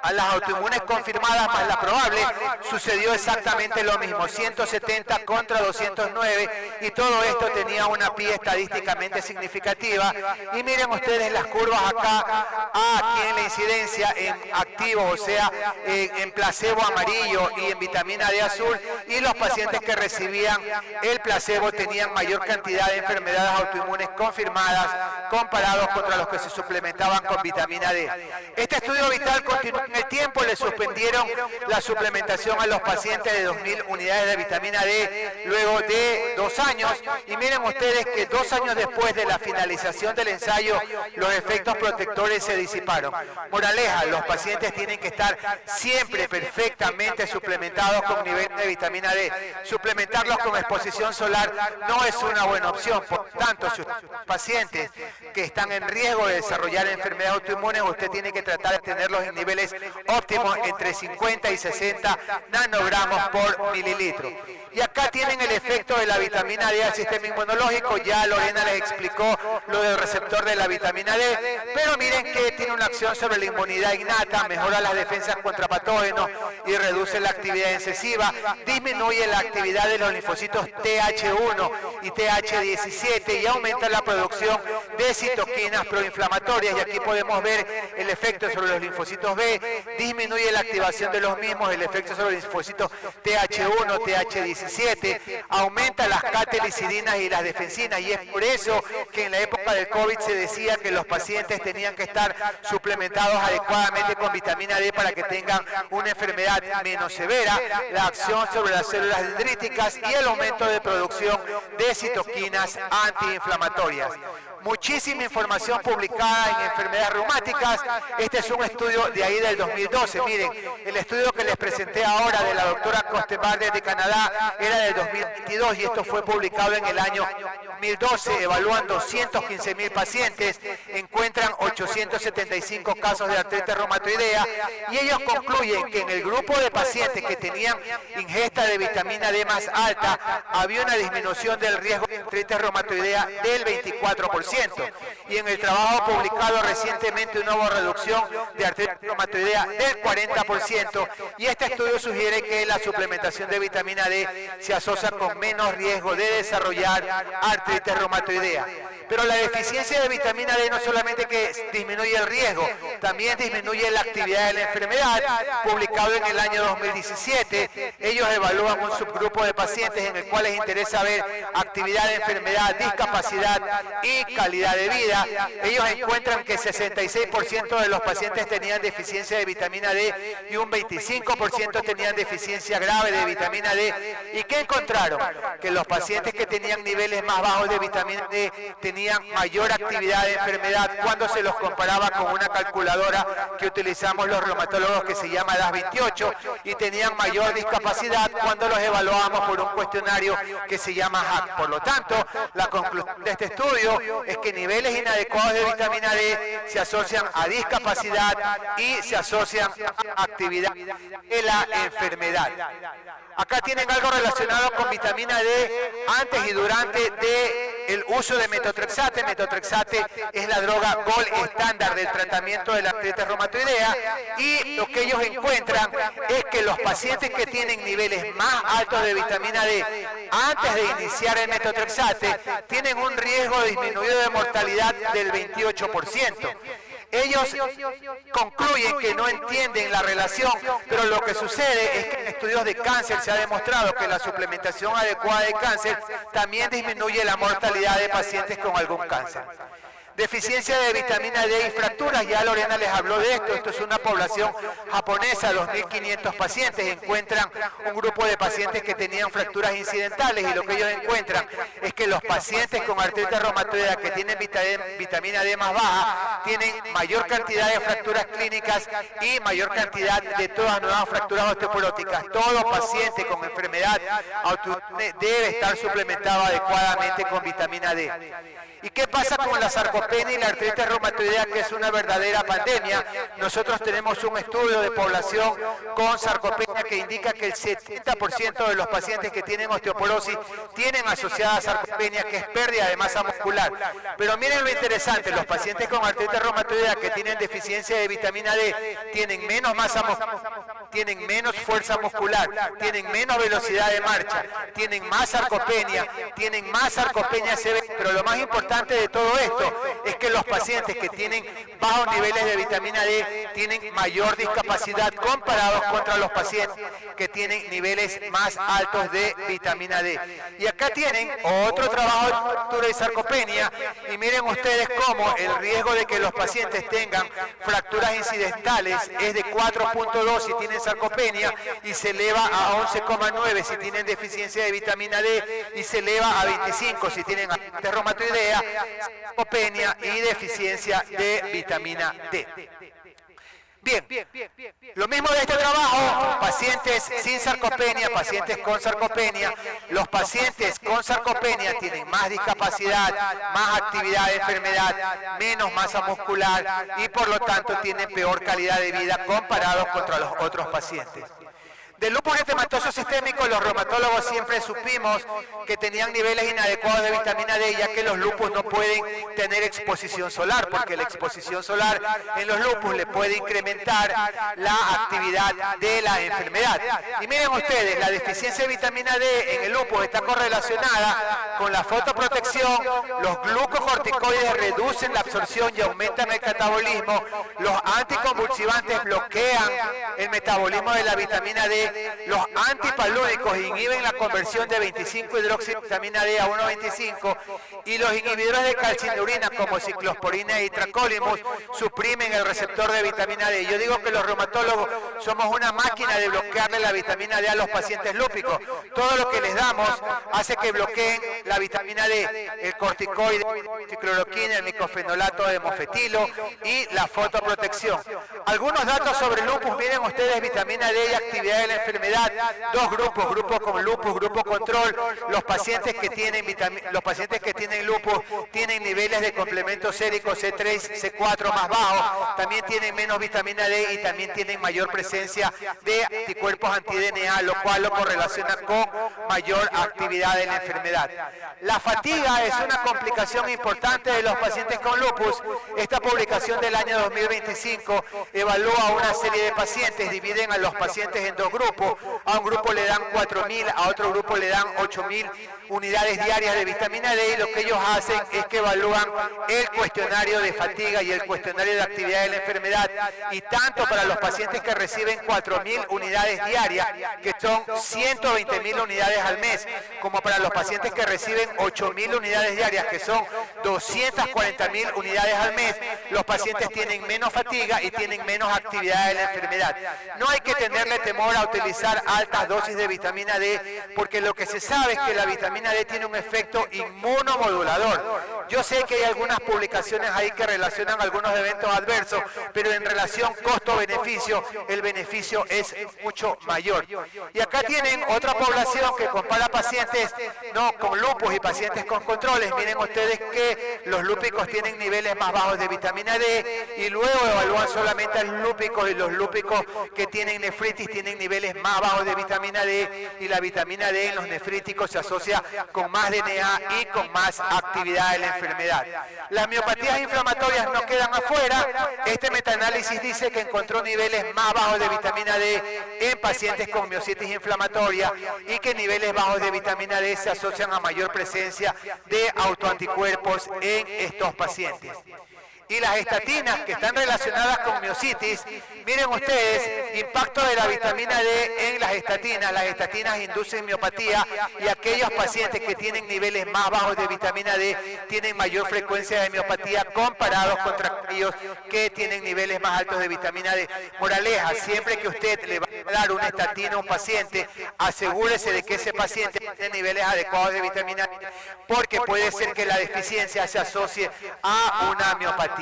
a las autoinmunes confirmadas más las probables, sucedió exactamente lo mismo, 170 contra 209, y todo esto tenía una pi estadísticamente significativa. Y miren ustedes las curvas acá, aquí en la incidencia en activos, o sea, en placebo amarillo y en vitamina D azul, y los pacientes que recibían el placebo tenían mayor cantidad de enfermedades autoinmunes confirmadas comparados contra los que se suplementaban con vitamina D. Este estudio vital continuó en el tiempo, le suspendieron la suplementación a los pacientes de 2.000 unidades de vitamina D luego de 2 años, y miren ustedes que 2 años después de la finalización del ensayo, los efectos protectores se disiparon. Moraleja, los pacientes tienen que estar siempre perfectamente suplementados con nivel de vitamina D. Suplementarlos con exposición solar no es una buena opción. Por tanto, si usted tiene pacientes que están en riesgo de desarrollar enfermedades autoinmunes, usted tiene que tratar de tenerlos en niveles óptimos entre 50 y 60 nanogramos por mililitro. Y acá tienen el efecto de la vitamina D al sistema inmunológico. Ya Lorena les explicó lo del receptor de la vitamina D, pero miren que tiene una acción sobre la inmunidad innata, mejora las defensas contra patógenos y reduce la actividad excesiva, disminuye la actividad de los linfocitos TH1 y TH17 y aumenta la producción de citoquinas proinflamatorias, y aquí podemos ver el efecto sobre los linfocitos B, disminuye la activación de los mismos, el efecto sobre los linfocitos TH1, TH17, aumenta las catelicidinas y las defensinas, y es por eso que en la época del COVID se decía que los pacientes tenían que estar suplementados adecuadamente con vitamina D para que tengan una enfermedad menos severa, la acción sobre las células dendríticas y el aumento de producción de citoquinas antiinflamatorias. Muchísima información publicada en enfermedades reumáticas. Este es un estudio de ahí del 2012. Miren, el estudio que les presenté ahora de la doctora Costebarde de Canadá era del 2022 y esto fue publicado en el año 2012. Evalúan 215.000 pacientes, encuentran 875 casos de artritis reumatoidea, y ellos concluyen que en el grupo de pacientes que tenían ingesta de vitamina D más alta había una disminución del riesgo de artritis reumatoidea del 24%. Y en el trabajo publicado recientemente una nueva reducción de artritis reumatoidea del 40%, y este estudio sugiere que la suplementación de vitamina D se asocia con menos riesgo de desarrollar artritis reumatoidea. Pero la deficiencia de vitamina D no solamente que disminuye el riesgo, también disminuye la actividad de la enfermedad, publicado en el año 2017. Ellos evalúan un subgrupo de pacientes en el cual les interesa ver actividad de enfermedad, discapacidad y calidad de vida. Ellos encuentran que 66% de los pacientes tenían deficiencia de vitamina D y un 25% tenían deficiencia grave de vitamina D. ¿Y qué encontraron? Que los pacientes que tenían niveles más bajos de vitamina D tenían mayor actividad de enfermedad cuando se los comparaba con una calculadora que utilizamos los reumatólogos que se llama DAS28, y tenían mayor discapacidad cuando los evaluamos por un cuestionario que se llama HAQ. Por lo tanto, la conclusión de este estudio es que niveles inadecuados de vitamina D se asocian a discapacidad y se asocian a actividad de la enfermedad. Acá tienen algo relacionado con vitamina D antes y durante el uso de metotrexate. Metotrexate es la droga gold estándar del tratamiento de la artritis reumatoidea, y lo que ellos encuentran es que los pacientes que tienen niveles más altos de vitamina D antes de iniciar el metotrexate tienen un riesgo disminuido de mortalidad del 28%. Ellos concluyen que no entienden la relación, pero lo que sucede es que en estudios de cáncer se ha demostrado que la suplementación adecuada de cáncer también disminuye la mortalidad de pacientes con algún cáncer. Deficiencia de vitamina D y fracturas, ya Lorena les habló de esto. Esto es una población japonesa, 2.500 pacientes. Encuentran un grupo de pacientes que tenían fracturas incidentales, y lo que ellos encuentran es que los pacientes con artritis reumatoidea que tienen vitamina D más baja tienen mayor cantidad de fracturas clínicas y mayor cantidad de todas nuevas fracturas osteoporóticas. Todo paciente con enfermedad autoinmune debe estar suplementado adecuadamente con vitamina D. ¿Y qué pasa con la sarcopenia y la artritis reumatoidea, que es una verdadera pandemia? Nosotros tenemos un estudio de población con sarcopenia que indica que el 70% de los pacientes que tienen osteoporosis tienen asociada sarcopenia, que es pérdida de masa muscular. Pero miren lo interesante, los pacientes con artritis reumatoidea que tienen deficiencia de vitamina D tienen menos masa muscular, tienen menos fuerza muscular, tienen menos velocidad de marcha, tienen más sarcopenia severa, pero lo más importante de todo esto es que los pacientes que tienen bajos niveles de vitamina D tienen mayor discapacidad comparados contra los pacientes que tienen niveles más altos de vitamina D. Y acá tienen otro trabajo de fractura y sarcopenia, y miren ustedes cómo el riesgo de que los pacientes tengan fracturas incidentales es de 4.2 si tienen sarcopenia, y se eleva a 11,9 si tienen deficiencia de vitamina D, y se eleva a 25 si tienen artritis reumatoidea, sarcopenia y deficiencia de vitamina D. Bien, lo mismo de este trabajo, pacientes sin sarcopenia, pacientes con sarcopenia. Los pacientes con sarcopenia tienen más discapacidad, más actividad de enfermedad, menos masa muscular, y por lo tanto tienen peor calidad de vida comparados contra los otros pacientes. Del lupus eritematoso sistémico, los reumatólogos siempre supimos que tenían niveles inadecuados de vitamina D, ya que los lupus no pueden tener exposición solar, porque la exposición solar en los lupus le puede incrementar la actividad de la enfermedad. Y miren ustedes, la deficiencia de vitamina D en el lupus está correlacionada con la fotoprotección. Los glucocorticoides reducen la absorción y aumentan el catabolismo. Los anticonvulsivantes bloquean el metabolismo de la vitamina D. Los antipalúdicos inhiben la conversión de 25-hidroxivitamina D a 1,25, y los inhibidores de calcinurina como ciclosporina y tracolimus suprimen el receptor de vitamina D. Yo digo que los reumatólogos somos una máquina de bloquearle la vitamina D a los pacientes lúpicos. Todo lo que les damos hace que bloqueen la vitamina D, el corticoide, cicloroquina, el micofenolato de mofetilo y la fotoprotección. Algunos datos sobre el lupus, miren ustedes, vitamina D y actividad de la enfermedad, dos grupos, grupo con lupus, grupo control. Los pacientes que tienen lupus tienen niveles de complemento sérico C3, C4 más bajos, también tienen menos vitamina D y también tienen mayor presencia de anticuerpos anti-DNA, lo cual lo correlaciona con mayor actividad de la enfermedad. La fatiga es una complicación importante de los pacientes con lupus. Esta publicación del año 2025 evalúa a una serie de pacientes, dividen a los pacientes en dos grupos. grupo. A un grupo le dan 4.000, a otro grupo le dan 8.000 unidades diarias de vitamina D, y lo que ellos hacen es que evalúan el cuestionario de fatiga y el cuestionario de actividad de la enfermedad, y tanto para los pacientes que reciben 4.000 unidades diarias, que son 120.000 unidades al mes, como para los pacientes que reciben 8.000 unidades diarias, que son 240.000 unidades al mes, los pacientes tienen menos fatiga y tienen menos actividad de la enfermedad. No hay que tenerle temor a utilizar altas dosis de vitamina D, porque lo que se sabe es que la vitamina D tiene un efecto inmunomodulador. Yo sé que hay algunas publicaciones ahí que relacionan algunos eventos adversos, pero en relación costo-beneficio, el beneficio es mucho mayor. Y acá tienen otra población que compara pacientes con lupus y pacientes con controles. Miren ustedes que los lúpicos tienen niveles más bajos de vitamina D, y luego evalúan solamente a los lúpicos, y los lúpicos que tienen nefritis tienen niveles más bajos de vitamina D, y la vitamina D en los nefríticos se asocia con más DNA y con más actividad de la enfermedad. Las miopatías inflamatorias no quedan afuera. Este metaanálisis dice que encontró niveles más bajos de vitamina D en pacientes con miositis inflamatoria, y que niveles bajos de vitamina D se asocian a mayor presencia de autoanticuerpos en estos pacientes. Y las estatinas, que están relacionadas con miositis, miren ustedes, impacto de la vitamina D en las estatinas inducen miopatía, y aquellos pacientes que tienen niveles más bajos de vitamina D tienen mayor frecuencia de miopatía comparados contra aquellos que tienen niveles más altos de vitamina D. Moraleja, siempre que usted le va a dar una estatina a un paciente, asegúrese de que ese paciente tiene niveles adecuados de vitamina D, porque puede ser que la deficiencia se asocie a una miopatía.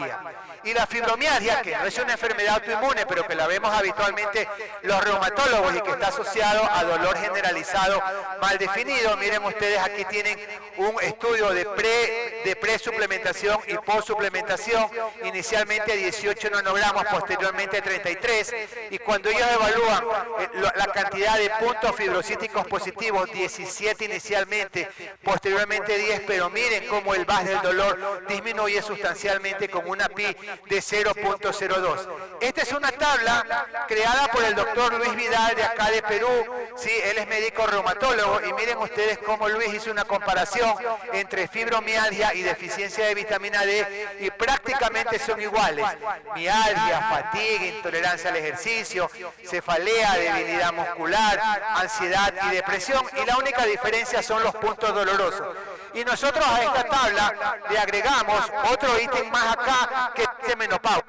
Y la fibromialgia, que no es una enfermedad autoinmune, pero que la vemos habitualmente los reumatólogos y que está asociado a dolor generalizado mal definido. Miren ustedes, aquí tienen un estudio de presuplementación y postsuplementación, inicialmente 18 nanogramos, posteriormente 33, y cuando ellos evalúan la cantidad de puntos fibrocíticos positivos, 17 inicialmente, posteriormente 10, pero miren cómo el VAS del dolor disminuye sustancialmente con una pi de 0.02. Esta es una tabla creada por el doctor Luis Vidal de acá de Perú. Sí, él es médico reumatólogo, y miren ustedes cómo Luis hizo una comparación entre fibromialgia y deficiencia de vitamina D, y prácticamente son iguales. Mialgia, fatiga, intolerancia al ejercicio, cefalea, debilidad muscular, ansiedad y depresión, y la única diferencia son los puntos dolorosos. Y nosotros a esta tabla le agregamos otro ítem más acá, que es menopausia.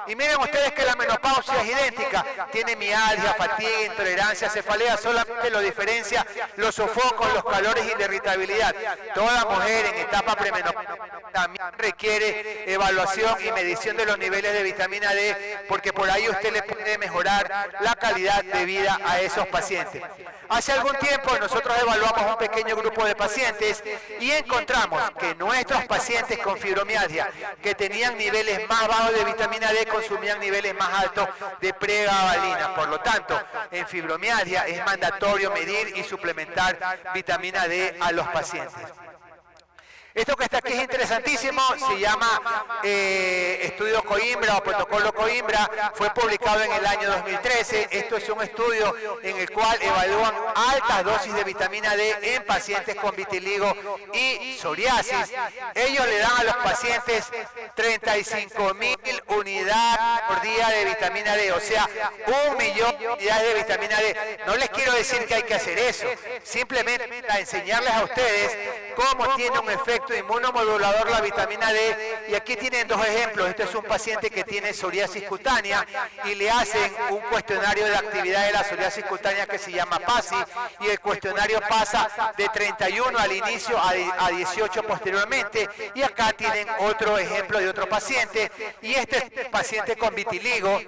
Y miren ustedes que la menopausia es idéntica, tiene mialgia, fatiga, intolerancia, cefalea, solamente lo diferencia los sofocos, los calores y la irritabilidad. Toda mujer en etapa premenopáusica también requiere evaluación y medición de los niveles de vitamina D, porque por ahí usted le puede mejorar la calidad de vida a esos pacientes. Hace algún tiempo nosotros evaluamos un pequeño grupo de pacientes y encontramos que nuestros pacientes con fibromialgia, que tenían niveles más bajos de vitamina D, consumían niveles más altos de pregabalina. Por lo tanto, en fibromialgia es mandatorio medir y suplementar vitamina D a los pacientes. Esto que está aquí es interesantísimo, se llama estudio Coimbra o protocolo Coimbra, fue publicado en el año 2013. Esto es un estudio en el cual evalúan altas dosis de vitamina D en pacientes con vitiligo y psoriasis. Ellos le dan a los pacientes 35.000 unidades por día de vitamina D, o sea, 1 millón de unidades de vitamina D. No les quiero decir que hay que hacer eso, simplemente para enseñarles a ustedes cómo tiene un efecto inmunomodulador la vitamina D, y aquí tienen dos ejemplos. Este es un paciente que tiene psoriasis cutánea y le hacen un cuestionario de actividad de la psoriasis cutánea que se llama PASI, y el cuestionario pasa de 31 al inicio a 18 posteriormente. Y acá tienen otro ejemplo de otro paciente, y este es paciente con vitiligo,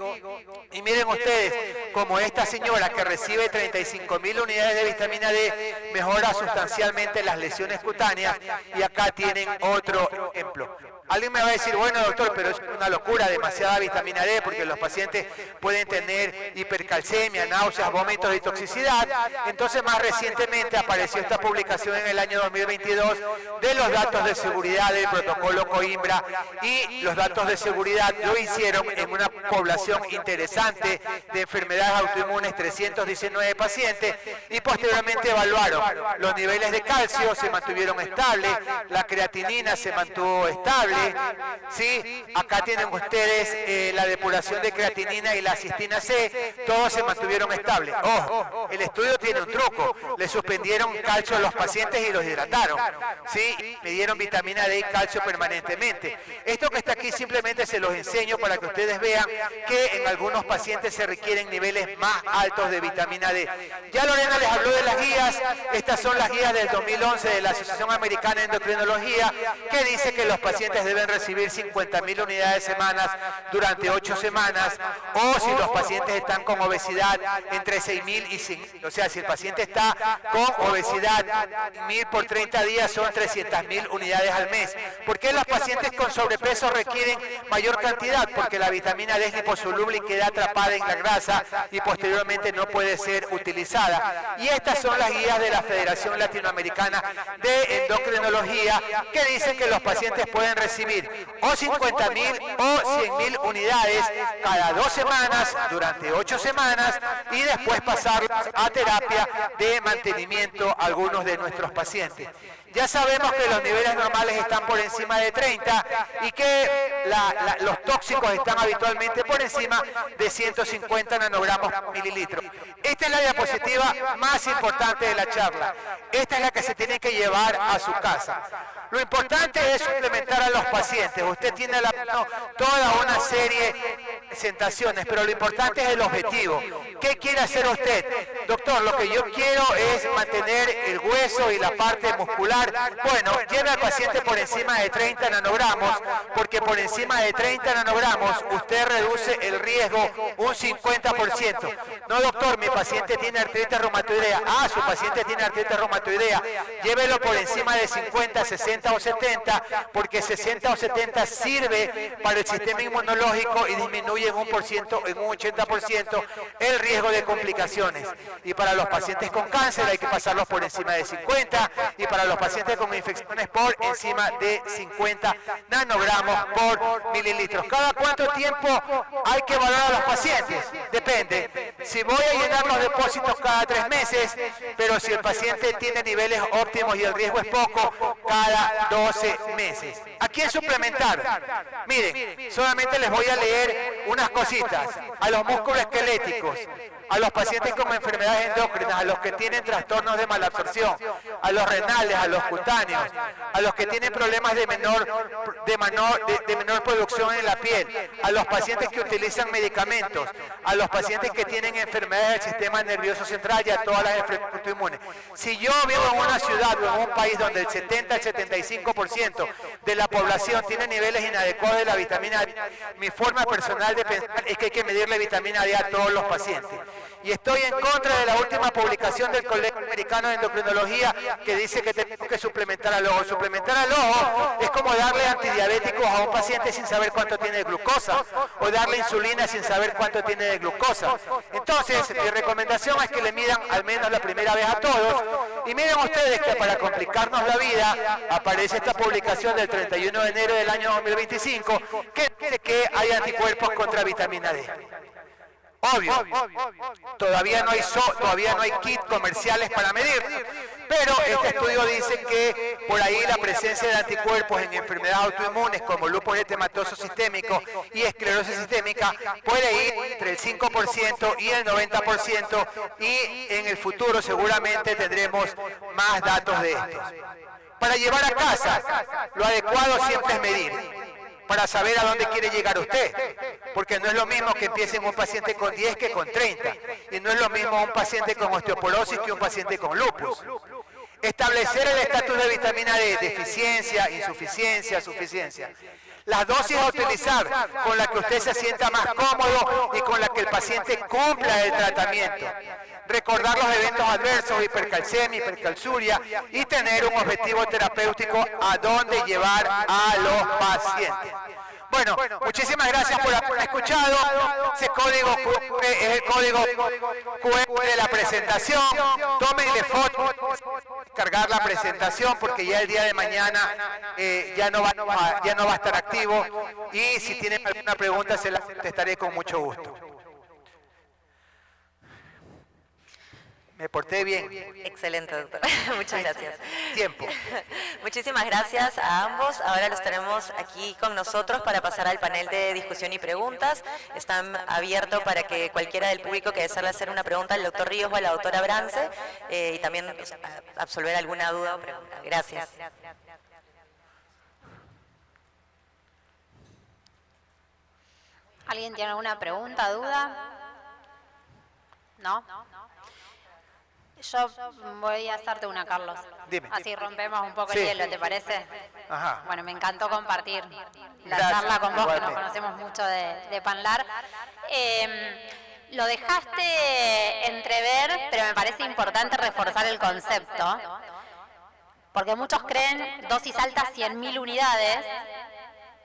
y miren ustedes como esta señora que recibe 35.000 unidades de vitamina D mejora sustancialmente las lesiones cutáneas. Y acá tienen otro ejemplo. Alguien me va a decir, bueno doctor, pero es una locura, demasiada vitamina D, porque los pacientes pueden tener hipercalcemia, náuseas, vómitos y toxicidad. Entonces más recientemente apareció esta publicación en el año 2022 de los datos de seguridad del protocolo Coimbra, y los datos de seguridad lo hicieron en una población interesante de enfermedades autoinmunes 319 pacientes y posteriormente evaluaron los niveles de calcio, se mantuvieron estables, la creatinina se mantuvo estable, ¿sí? Acá tienen ustedes la depuración de creatinina y la cistina C, todos se mantuvieron estables. Ojo, el estudio tiene un truco, le suspendieron calcio a los pacientes y los hidrataron, ¿sí? Le dieron vitamina D y calcio permanentemente. Esto que está aquí simplemente se los enseño para que ustedes vean que en algunos pacientes se requieren niveles más altos de vitamina D. Ya Lorena les habló de las guías, estas son las guías del 2011 de la Asociación Americana de Endocrinología, que dice que los pacientes deben recibir 50.000 unidades semanas durante 8 semanas, o si los pacientes están con obesidad, entre 6.000 y 100.000. O sea, si el paciente está con obesidad, 1.000 por 30 días son 300.000 unidades al mes. ¿Por qué los pacientes con sobrepeso requieren mayor cantidad? Porque la vitamina D es liposoluble y queda atrapada en la grasa y posteriormente no puede ser utilizada. Y estas son las guías de la Federación Latinoamericana de Endocrinología, que dicen que los pacientes pueden recibir o 50.000 o 100.000 unidades cada 2 semanas durante 8 semanas y después pasarlas a terapia de mantenimiento a algunos de nuestros pacientes. Ya sabemos que los niveles normales están por encima de 30 y que los tóxicos están habitualmente por encima de 150 nanogramos por mililitro. Esta es la diapositiva más importante de la charla. Esta es la que se tiene que llevar a su casa. Lo importante es suplementar a los pacientes. Usted tiene a la mano toda una serie de presentaciones, pero lo importante es el objetivo. ¿Qué quiere hacer usted? Doctor, lo que yo quiero es mantener el hueso y la parte muscular. Bueno, lleve al paciente por encima de 30 nanogramos, porque por encima de 30 nanogramos usted reduce el riesgo un 50%. No, doctor, mi paciente tiene artritis reumatoidea. Ah, su paciente tiene artritis reumatoidea. Llévelo por encima de 50, 60 o 70, porque 60 o 70 sirve para el sistema inmunológico y disminuye en un 80% el riesgo de complicaciones. Y para los pacientes con cáncer hay que pasarlos por encima de 50 y para los pacientes con infecciones por encima de 50 nanogramos por mililitros. ¿Cada cuánto tiempo hay que evaluar a los pacientes? Depende. Si voy a llenar los depósitos cada 3 meses, pero si el paciente tiene niveles óptimos y el riesgo es poco, cada 12 meses. ¿A quién suplementar? Miren, solamente les voy a leer unas cositas. A los músculos esqueléticos, a los pacientes con enfermedades endócrinas, a los que tienen trastornos de malabsorción, a los renales, a los cutáneos, a los que tienen problemas de menor producción en la piel, a los pacientes que utilizan medicamentos, a los pacientes que tienen enfermedades del sistema nervioso central y a todas las enfermedades autoinmunes. Si yo vivo en una ciudad o en un país donde el 70 al 75% de la población tiene niveles inadecuados de la vitamina D, mi forma personal de pensar es que hay que medirle vitamina D a todos los pacientes. Y estoy en contra de la última publicación del Colegio Americano de Endocrinología que dice que tenemos que suplementar al ojo. Suplementar al ojo es como darle antidiabéticos a un paciente sin saber cuánto tiene de glucosa o darle insulina sin saber cuánto tiene de glucosa. Entonces, mi recomendación es que le midan al menos la primera vez a todos. Y miren ustedes que para complicarnos la vida aparece esta publicación del 31 de enero del año 2025 que dice que hay anticuerpos contra vitamina D. Obvio, todavía no hay kit comerciales para medir, pero este estudio dice que por ahí la presencia de anticuerpos en enfermedades autoinmunes como lupus eritematoso sistémico y esclerosis sistémica puede ir entre el 5% y el 90% y en el futuro seguramente tendremos más datos de estos. Para llevar a casa, lo adecuado siempre es medir, para saber a dónde quiere llegar usted, porque no es lo mismo que empiece en un paciente con 10 que con 30, y no es lo mismo un paciente con osteoporosis que un paciente con lupus. Establecer el estatus de vitamina D, deficiencia, insuficiencia, suficiencia. Las dosis a utilizar con la que usted se sienta más cómodo y con la que el paciente cumpla el tratamiento. Recordar los eventos adversos, hipercalcemia, hipercalciuria y tener un objetivo terapéutico a dónde llevar a los pacientes. Bueno, muchísimas gracias por haber escuchado. Ese código QR es el código QR de la presentación. Tómenle foto, cargar la presentación porque ya el día de mañana ya no va a estar activo. Y si tienen alguna pregunta se la contestaré con mucho gusto. Me porté bien. Excelente, doctor. Muchas gracias. Tiempo. Muchísimas gracias a ambos. Ahora los tenemos aquí con nosotros para pasar al panel de discusión y preguntas. Están abiertos para que cualquiera del público que desee hacer una pregunta al doctor Ríos o a la doctora Brance y también absolver alguna duda o pregunta. Gracias. ¿Alguien tiene alguna pregunta, duda? ¿No? Yo voy a hacerte una, Carlos. Dime. Así rompemos un poco Sí. el hielo, ¿te parece? Ajá. Bueno, me encantó compartir la Gracias, charla con vos, que nos igualmente. conocemos mucho de Panlar. Lo dejaste entrever, pero me parece importante reforzar el concepto, porque muchos creen dosis altas 100.000 unidades,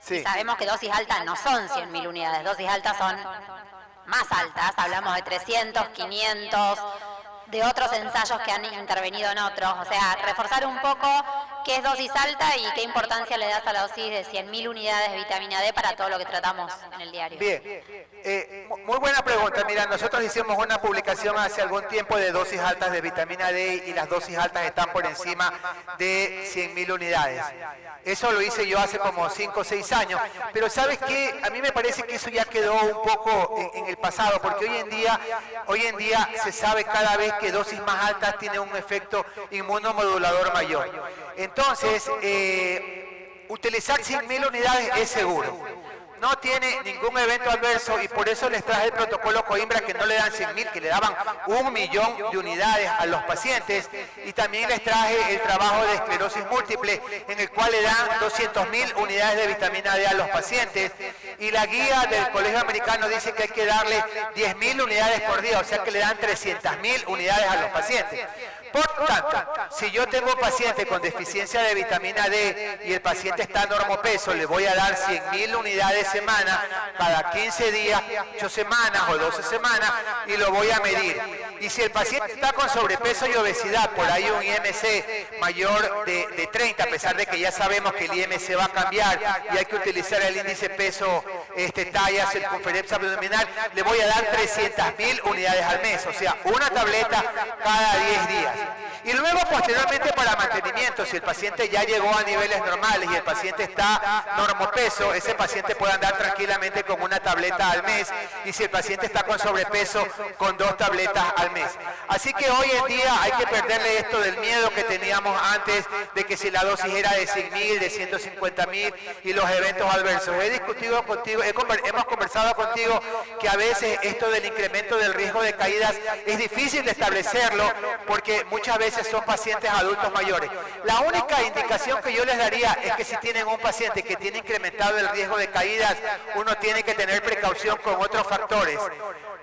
Sí. y sabemos que dosis altas no son 100.000 unidades, dosis altas son más altas, hablamos de 300, 500, de otros ensayos que han intervenido en otros, o sea, reforzar un poco qué es dosis alta y qué importancia le das a la dosis de 100.000 unidades de vitamina D para todo lo que tratamos en el diario. Bien, muy buena pregunta. Mira, nosotros hicimos una publicación hace algún tiempo de dosis altas de vitamina D y las dosis altas están por encima de 100.000 unidades. Eso lo hice yo hace como 5 o 6 años, pero ¿sabes qué? A mí me parece que eso ya quedó un poco en el pasado, porque hoy en día se sabe cada vez que dosis más altas tienen un efecto inmunomodulador mayor. Entonces, utilizar 100.000 unidades es seguro. No tiene ningún evento adverso y por eso les traje el protocolo Coimbra, que no le dan 100.000, que le daban 1.000.000 de unidades a los pacientes, y también les traje el trabajo de esclerosis múltiple, en el cual le dan 200.000 unidades de vitamina D a los pacientes, y la guía del Colegio Americano dice que hay que darle 10.000 unidades por día, o sea que le dan 300.000 unidades a los pacientes. Por tanto, si yo tengo un paciente con deficiencia de vitamina D y el paciente está normopeso, le voy a dar 100.000 unidades semana, cada 15 días, 8 semanas o 12 semanas, y lo voy a medir. Y si el paciente está con sobrepeso y obesidad, por ahí un IMC mayor de 30, a pesar de que ya sabemos que el IMC va a cambiar y hay que utilizar el índice peso, talla, circunferencia abdominal, le voy a dar 300.000 unidades al mes, o sea, una tableta cada 10 días. Y luego posteriormente para mantenimiento, si el paciente ya llegó a niveles normales y el paciente está normopeso, ese paciente puede andar tranquilamente con una tableta al mes, y si el paciente está con sobrepeso, con 2 tabletas al mes. Así que hoy en día hay que perderle esto del miedo que teníamos antes, de que si la dosis era de 100.000, de 150.000 y los eventos adversos. He discutido contigo, hemos conversado contigo que a veces esto del incremento del riesgo de caídas es difícil de establecerlo, porque muchas veces son pacientes adultos mayores. La única indicación que yo les daría es que si tienen un paciente que tiene incrementado el riesgo de caídas, uno tiene que tener precaución con otros factores.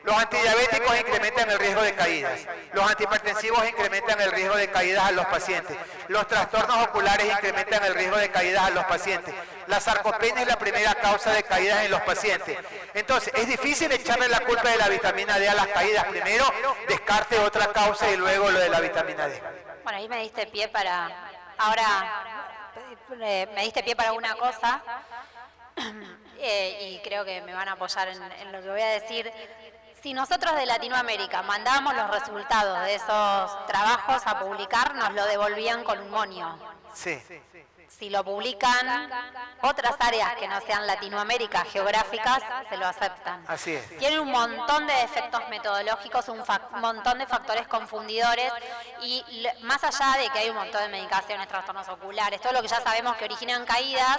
Los antidiabéticos incrementan el riesgo de caídas. Los antihipertensivos incrementan el riesgo de caídas a los pacientes. Los trastornos oculares incrementan el riesgo de caídas a los pacientes. La sarcopenia es la primera causa de caídas en los pacientes. Entonces, es difícil echarle la culpa de la vitamina D a las caídas. Primero, descarte otra causa y luego lo de la vitamina D. Bueno, ahí me diste pie para... Ahora me diste pie para una cosa y creo que me van a apoyar en lo que voy a decir. Si nosotros de Latinoamérica mandamos los resultados de esos trabajos a publicar, nos lo devolvían con un monio. Sí. Si lo publican otras áreas que no sean Latinoamérica, geográficas, se lo aceptan. Así es. Tiene un montón de defectos metodológicos, un montón de factores confundidores, y más allá de que hay un montón de medicaciones, trastornos oculares, todo lo que ya sabemos que originan caídas,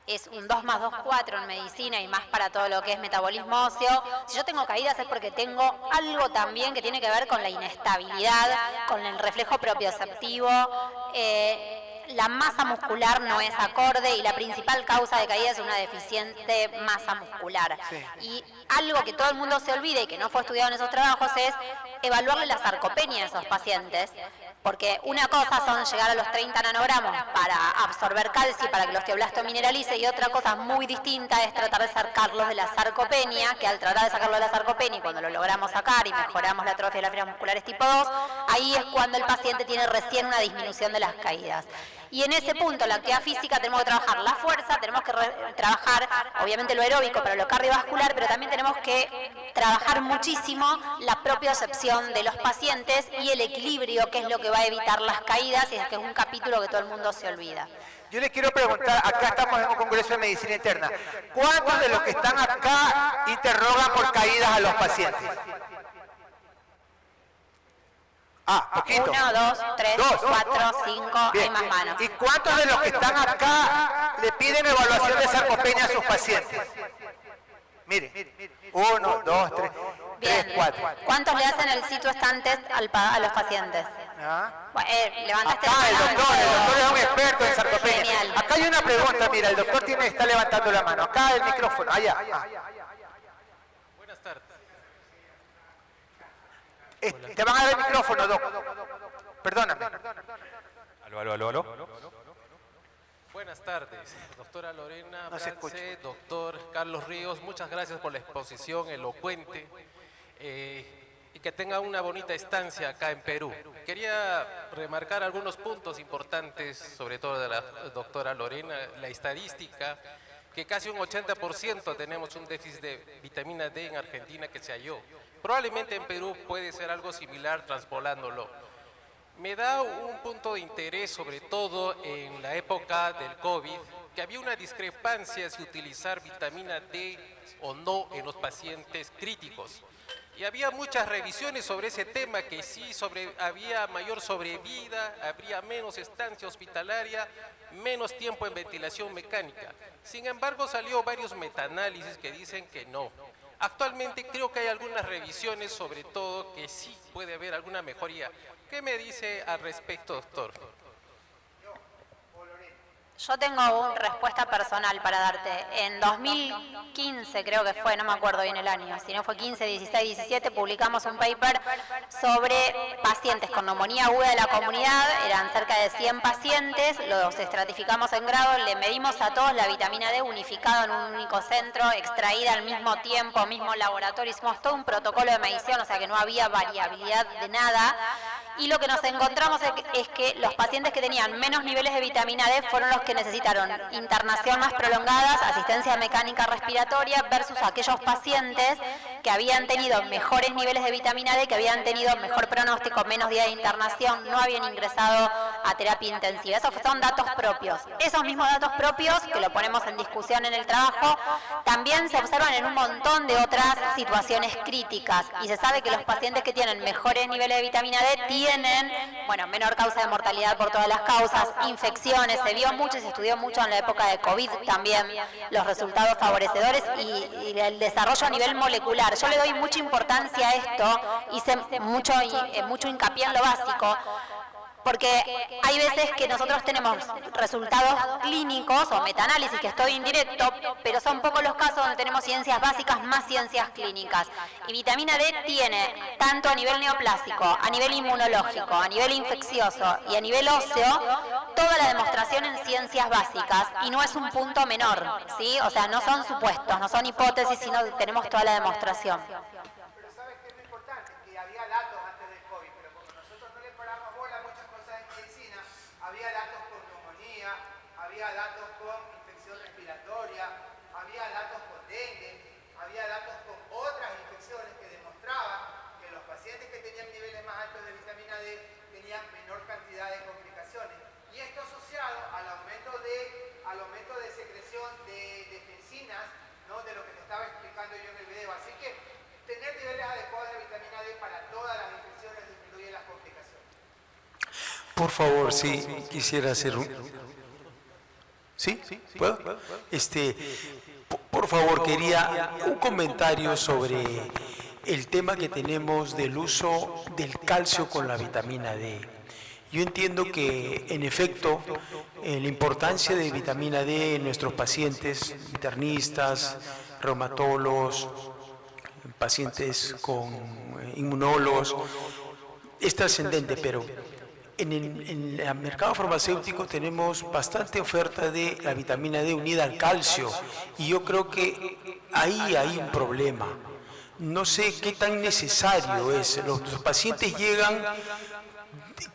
es un 2 más 2, 4 en medicina y más para todo lo que es metabolismo óseo. Si yo tengo caídas es porque tengo algo también que tiene que ver con la inestabilidad, con el reflejo propioceptivo. La masa muscular no es acorde y la principal causa de caída es una deficiente masa muscular. Sí. Y algo que todo el mundo se olvida y que no fue estudiado en esos trabajos es evaluarle la sarcopenia a esos pacientes, porque una cosa son llegar a los 30 nanogramos para absorber calcio y para que el osteoblasto mineralice, y otra cosa muy distinta es tratar de sacarlos de la sarcopenia, que al tratar de sacarlo de la sarcopenia, y cuando lo logramos sacar y mejoramos la atrofia de las fibras musculares tipo 2, ahí es cuando el paciente tiene recién una disminución de las caídas. Y en ese punto, la actividad física, tenemos que trabajar la fuerza, tenemos que trabajar, obviamente, lo aeróbico, pero lo cardiovascular, pero también tenemos que trabajar muchísimo la propiocepción de los pacientes y el equilibrio, que es lo que va a evitar las caídas, y es que es un capítulo que todo el mundo se olvida. Yo les quiero preguntar, acá estamos en un congreso de medicina interna, ¿cuántos de los que están acá interrogan por caídas a los pacientes? Poquito. 1, 2, 3, 4, 5, hay más manos. ¿Y cuántos de los que están acá le piden evaluación de sarcopenia a sus pacientes? Mire, 1, 2, 3, 4. ¿Cuántos le hacen el CT scan test a los pacientes? Levantaste acá el doctor es un experto en sarcopenia. Genial. Acá hay una pregunta, mira, el doctor está levantando la mano. Acá el micrófono, allá. Buenas tardes. Te van a dar el micrófono, doc. Perdóname. Aló. Buenas tardes, doctora Lorena France, doctor Carlos Ríos, muchas gracias por la exposición elocuente y que tenga una bonita estancia acá en Perú. Quería remarcar algunos puntos importantes, sobre todo de la doctora Lorena, la estadística, que casi un 80% tenemos un déficit de vitamina D en Argentina que se halló. Probablemente en Perú puede ser algo similar transpolándolo. Me da un punto de interés, sobre todo en la época del COVID, que había una discrepancia si utilizar vitamina D o no en los pacientes críticos. Y había muchas revisiones sobre ese tema, que sí había mayor sobrevida, habría menos estancia hospitalaria, menos tiempo en ventilación mecánica. Sin embargo, salió varios metaanálisis que dicen que no. Actualmente creo que hay algunas revisiones, sobre todo, que sí puede haber alguna mejoría. ¿Qué me dice al respecto, doctor? Yo tengo una respuesta personal para darte. En 2015 creo que fue, no me acuerdo bien el año, si no fue 15, 16, 17, publicamos un paper sobre pacientes con neumonía aguda de la comunidad. Eran cerca de 100 pacientes, los estratificamos en grado, le medimos a todos la vitamina D unificada en un único centro, extraída al mismo tiempo, mismo laboratorio, hicimos todo un protocolo de medición, o sea que no había variabilidad de nada. Y lo que nos encontramos es que los pacientes que tenían menos niveles de vitamina D fueron los que necesitaron internación más prolongadas, asistencia mecánica respiratoria, versus aquellos pacientes que habían tenido mejores niveles de vitamina D, que habían tenido mejor pronóstico, menos días de internación, no habían ingresado a terapia intensiva. Esos son datos propios. Esos mismos datos propios, que lo ponemos en discusión en el trabajo, también se observan en un montón de otras situaciones críticas. Y se sabe que los pacientes que tienen mejores niveles de vitamina D tienen, menor causa de mortalidad por todas las causas, infecciones, se vio mucho y se estudió mucho en la época de COVID también los resultados favorecedores y el desarrollo a nivel molecular. Yo le doy mucha importancia a esto, hice mucho hincapié en lo básico, porque hay veces que nosotros tenemos resultados clínicos o metaanálisis, que estoy indirecto, pero son pocos los casos donde tenemos ciencias básicas más ciencias clínicas. Y vitamina D tiene, tanto a nivel neoplásico, a nivel inmunológico, a nivel infeccioso y a nivel óseo, toda la demostración en ciencias básicas, y no es un punto menor, ¿sí? O sea, no son supuestos, no son hipótesis, sino que tenemos toda la demostración. Por favor, sí, quisiera hacer un... ¿Sí? ¿Puedo? Por favor, quería un comentario sobre el tema que tenemos del uso del calcio con la vitamina D. Yo entiendo que, en efecto, la importancia de vitamina D en nuestros pacientes internistas, reumatólogos, pacientes con inmunólogos, es trascendente, pero en el mercado farmacéutico tenemos bastante oferta de la vitamina D unida al calcio, y yo creo que ahí hay un problema. No sé qué tan necesario es. Los pacientes llegan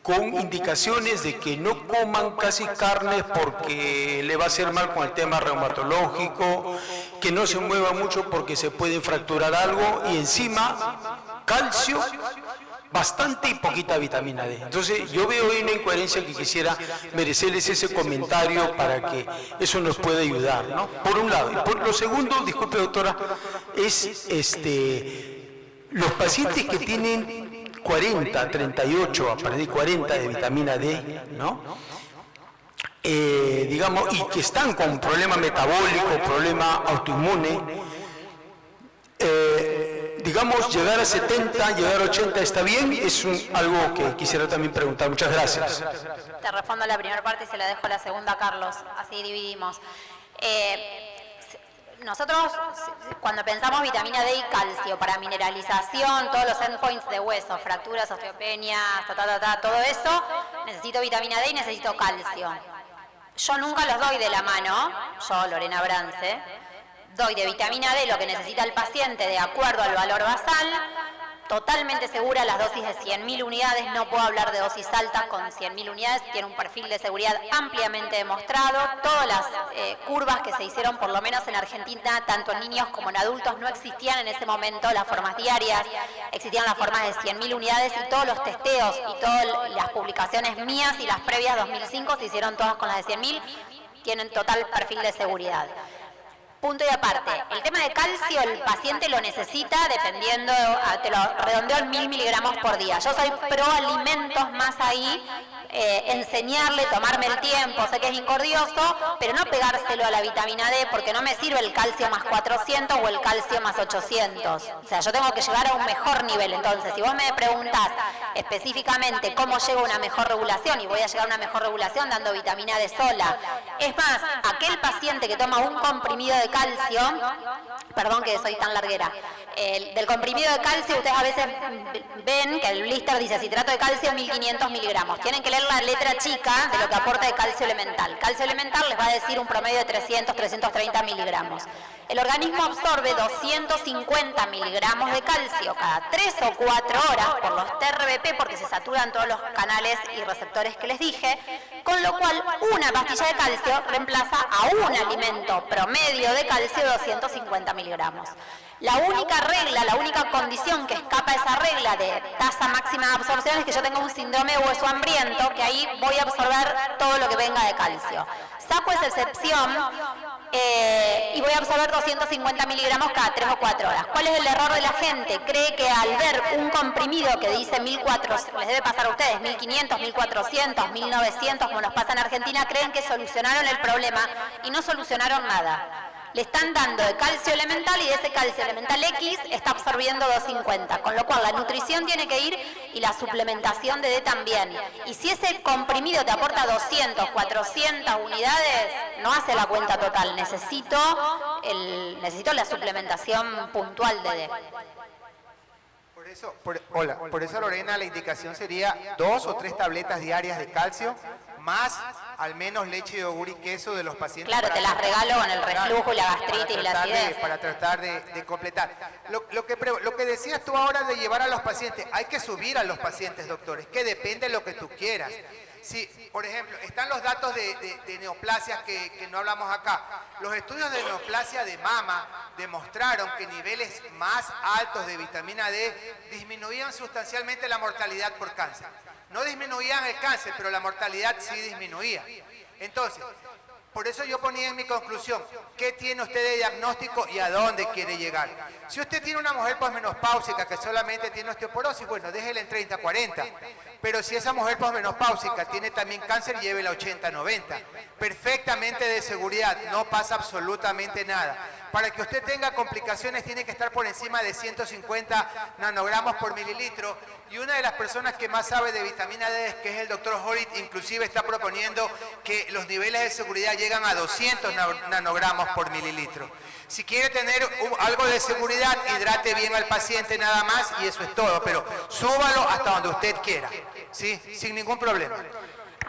con indicaciones de que no coman casi carnes porque le va a hacer mal con el tema reumatológico, que no se mueva mucho porque se puede fracturar algo, y encima calcio bastante y poquita vitamina D. Entonces yo veo ahí una incoherencia que quisiera merecerles ese comentario para que eso nos pueda ayudar, ¿no? Por un lado. Y por lo segundo, disculpe doctora, es los pacientes que tienen 40, 38, a partir de 40 de vitamina D, ¿no? Digamos, y que están con problema metabólico, problema autoinmune, digamos, llegar a 70, llegar a 80 está bien, es algo que quisiera también preguntar. Muchas gracias. Te respondo la primera parte y se la dejo la segunda a Carlos, así dividimos. Nosotros, cuando pensamos vitamina D y calcio para mineralización, todos los endpoints de hueso, fracturas, osteopenia, todo eso, necesito vitamina D y necesito calcio. Yo nunca los doy de la mano, yo, Lorena Brance, doy de vitamina D lo que necesita el paciente de acuerdo al valor basal, totalmente segura, las dosis de 100.000 unidades, no puedo hablar de dosis altas con 100.000 unidades, tiene un perfil de seguridad ampliamente demostrado, todas las curvas que se hicieron por lo menos en Argentina, tanto en niños como en adultos, no existían en ese momento las formas diarias, existían las formas de 100.000 unidades y todos los testeos y todas las publicaciones mías y las previas 2005 se hicieron todas con las de 100.000, tienen total perfil de seguridad. Punto y aparte, el tema de calcio el paciente lo necesita dependiendo, te lo redondeo en 1000 miligramos por día. Yo soy pro alimentos más ahí, enseñarle, tomarme el tiempo, sé que es incordioso, pero no pegárselo a la vitamina D porque no me sirve el calcio más 400 o el calcio más 800. O sea, yo tengo que llegar a un mejor nivel. Entonces, si vos me preguntás específicamente cómo llego a una mejor regulación, y voy a llegar a una mejor regulación dando vitamina D sola. Es más, aquel paciente que toma un comprimido de calcio, perdón que soy tan larguera, del comprimido de calcio ustedes a veces ven que el blister dice citrato de calcio 1500 miligramos. Tienen que leer la letra chica de lo que aporta de calcio elemental. Calcio elemental les va a decir un promedio de 300, 330 miligramos. El organismo absorbe 250 miligramos de calcio cada 3 o 4 horas por los TRBP porque se saturan todos los canales y receptores que les dije, con lo cual una pastilla de calcio reemplaza a un alimento promedio de calcio de 250 miligramos. La única regla, la única condición que escapa a esa regla de tasa máxima de absorción es que yo tenga un síndrome de hueso hambriento, que ahí voy a absorber todo lo que venga de calcio. Saco esa excepción y voy a absorber 250 miligramos cada 3 o 4 horas. ¿Cuál es el error de la gente? Cree que al ver un comprimido que dice 1400, les debe pasar a ustedes, 1500, 1400, 1900, como nos pasa en Argentina, creen que solucionaron el problema y no solucionaron nada. Le están dando de calcio elemental y de ese calcio elemental X está absorbiendo 250, con lo cual la nutrición tiene que ir y la suplementación de D también. Y si ese comprimido te aporta 200, 400 unidades, no hace la cuenta total. Necesito la suplementación puntual de D. Por eso, Lorena, la indicación sería 2 o 3 tabletas diarias de calcio, más al menos leche, yogur y queso de los pacientes. Claro, te las regalo con el reflujo y la gastritis y la acidez. Para tratar de completar. Lo que decías tú ahora de llevar a los pacientes, hay que subir a los pacientes, doctores, que depende de lo que tú quieras. Si, por ejemplo, están los datos de neoplasias que no hablamos acá. Los estudios de neoplasia de mama demostraron que niveles más altos de vitamina D disminuían sustancialmente la mortalidad por cáncer. No disminuían el cáncer, pero la mortalidad sí disminuía. Entonces, por eso yo ponía en mi conclusión, ¿qué tiene usted de diagnóstico y a dónde quiere llegar? Si usted tiene una mujer posmenopáusica que solamente tiene osteoporosis, bueno, déjela en 30-40. Pero si esa mujer posmenopáusica tiene también cáncer, llévela 80-90. Perfectamente de seguridad, no pasa absolutamente nada. Para que usted tenga complicaciones tiene que estar por encima de 150 nanogramos por mililitro. Y una de las personas que más sabe de vitamina D, que es el doctor Horit, inclusive está proponiendo que los niveles de seguridad llegan a 200 nanogramos por mililitro. Si quiere tener algo de seguridad, hidrate bien al paciente nada más y eso es todo. Pero súbalo hasta donde usted quiera, ¿sí? Sin ningún problema.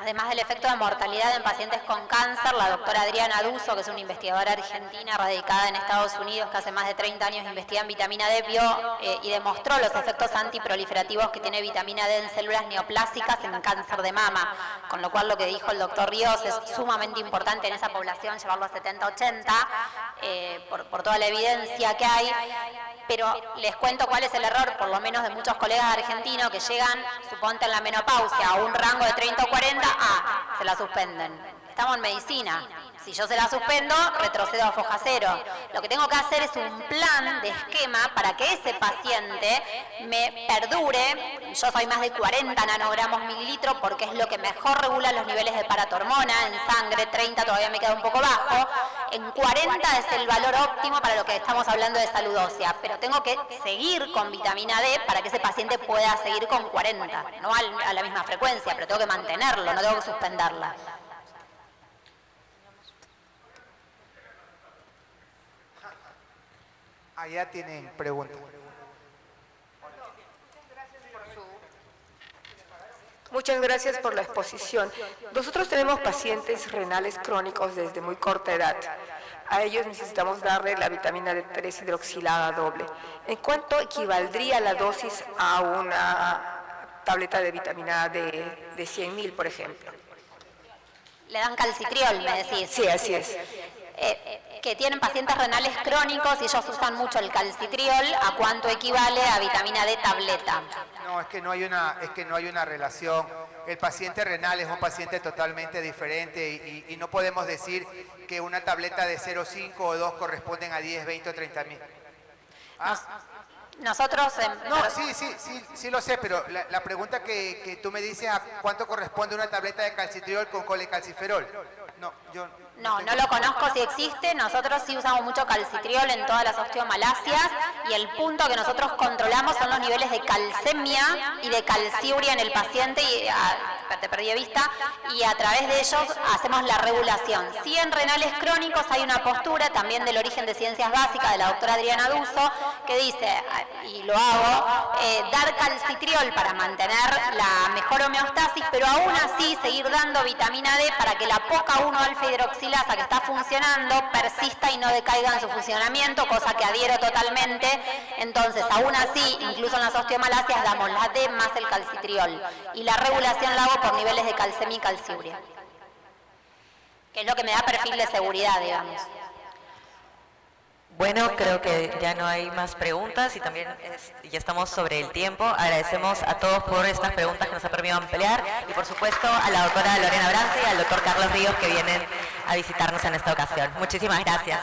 Además del efecto de mortalidad en pacientes con cáncer, la doctora Adriana Duso, que es una investigadora argentina radicada en Estados Unidos, que hace más de 30 años investiga en vitamina D, vio y demostró los efectos antiproliferativos que tiene vitamina D en células neoplásicas en cáncer de mama, con lo cual lo que dijo el doctor Ríos es sumamente importante en esa población llevarlo a 70-80, por toda la evidencia que hay. Pero les cuento cuál es el error, por lo menos de muchos colegas argentinos que llegan, suponte en la menopausia, a un rango de 30 o 40, se la suspenden. Estamos en medicina. Si yo se la suspendo, retrocedo a foja cero. Lo que tengo que hacer es un plan de esquema para que ese paciente me perdure. Yo soy más de 40 nanogramos mililitro porque es lo que mejor regula los niveles de paratormona en sangre. 30 todavía me queda un poco bajo. En 40 es el valor óptimo para lo que estamos hablando de salud ósea. Pero tengo que seguir con vitamina D para que ese paciente pueda seguir con 40. No a la misma frecuencia, pero tengo que mantenerlo, no tengo que suspenderla. Allá tienen preguntas. Muchas gracias por la exposición. Nosotros tenemos pacientes renales crónicos desde muy corta edad. A ellos necesitamos darle la vitamina D3 hidroxilada doble. ¿En cuánto equivaldría la dosis a una tableta de vitamina D de 100.000, por ejemplo? Le dan calcitriol, me decís. Sí, así es. Que tienen pacientes renales crónicos y ellos usan mucho el calcitriol, ¿a cuánto equivale a vitamina D tableta? No, es que no hay una relación. El paciente renal es un paciente totalmente diferente y no podemos decir que una tableta de 0,5 o 2 corresponden a 10, 20 o 30.000. Nosotros... No, sí lo sé, pero la pregunta que tú me dices, ¿a cuánto corresponde una tableta de calcitriol con colecalciferol? No, yo... No lo conozco si existe. Nosotros sí usamos mucho calcitriol en todas las osteomalasias y el punto que nosotros controlamos son los niveles de calcemia y de calciuria en el paciente, y te perdí de vista, y a través de ellos hacemos la regulación. Sí, en renales crónicos hay una postura también del origen de ciencias básicas de la doctora Adriana Duso que dice, y lo hago, dar calcitriol para mantener la mejor homeostasis, pero aún así seguir dando vitamina D para que la poca 1-alfa hidroxilasa que está funcionando persista y no decaiga en su funcionamiento, cosa que adhiero totalmente. Entonces, aún así, incluso en las osteomalasias damos la D más el calcitriol. Y la regulación la hago por niveles de calcemia y calciuria, que es lo que me da perfil de seguridad, digamos. Bueno, creo que ya no hay más preguntas y también ya estamos sobre el tiempo. Agradecemos a todos por estas preguntas que nos han permitido ampliar y por supuesto a la doctora Lorena Brance y al doctor Carlos Ríos que vienen a visitarnos en esta ocasión. Muchísimas gracias.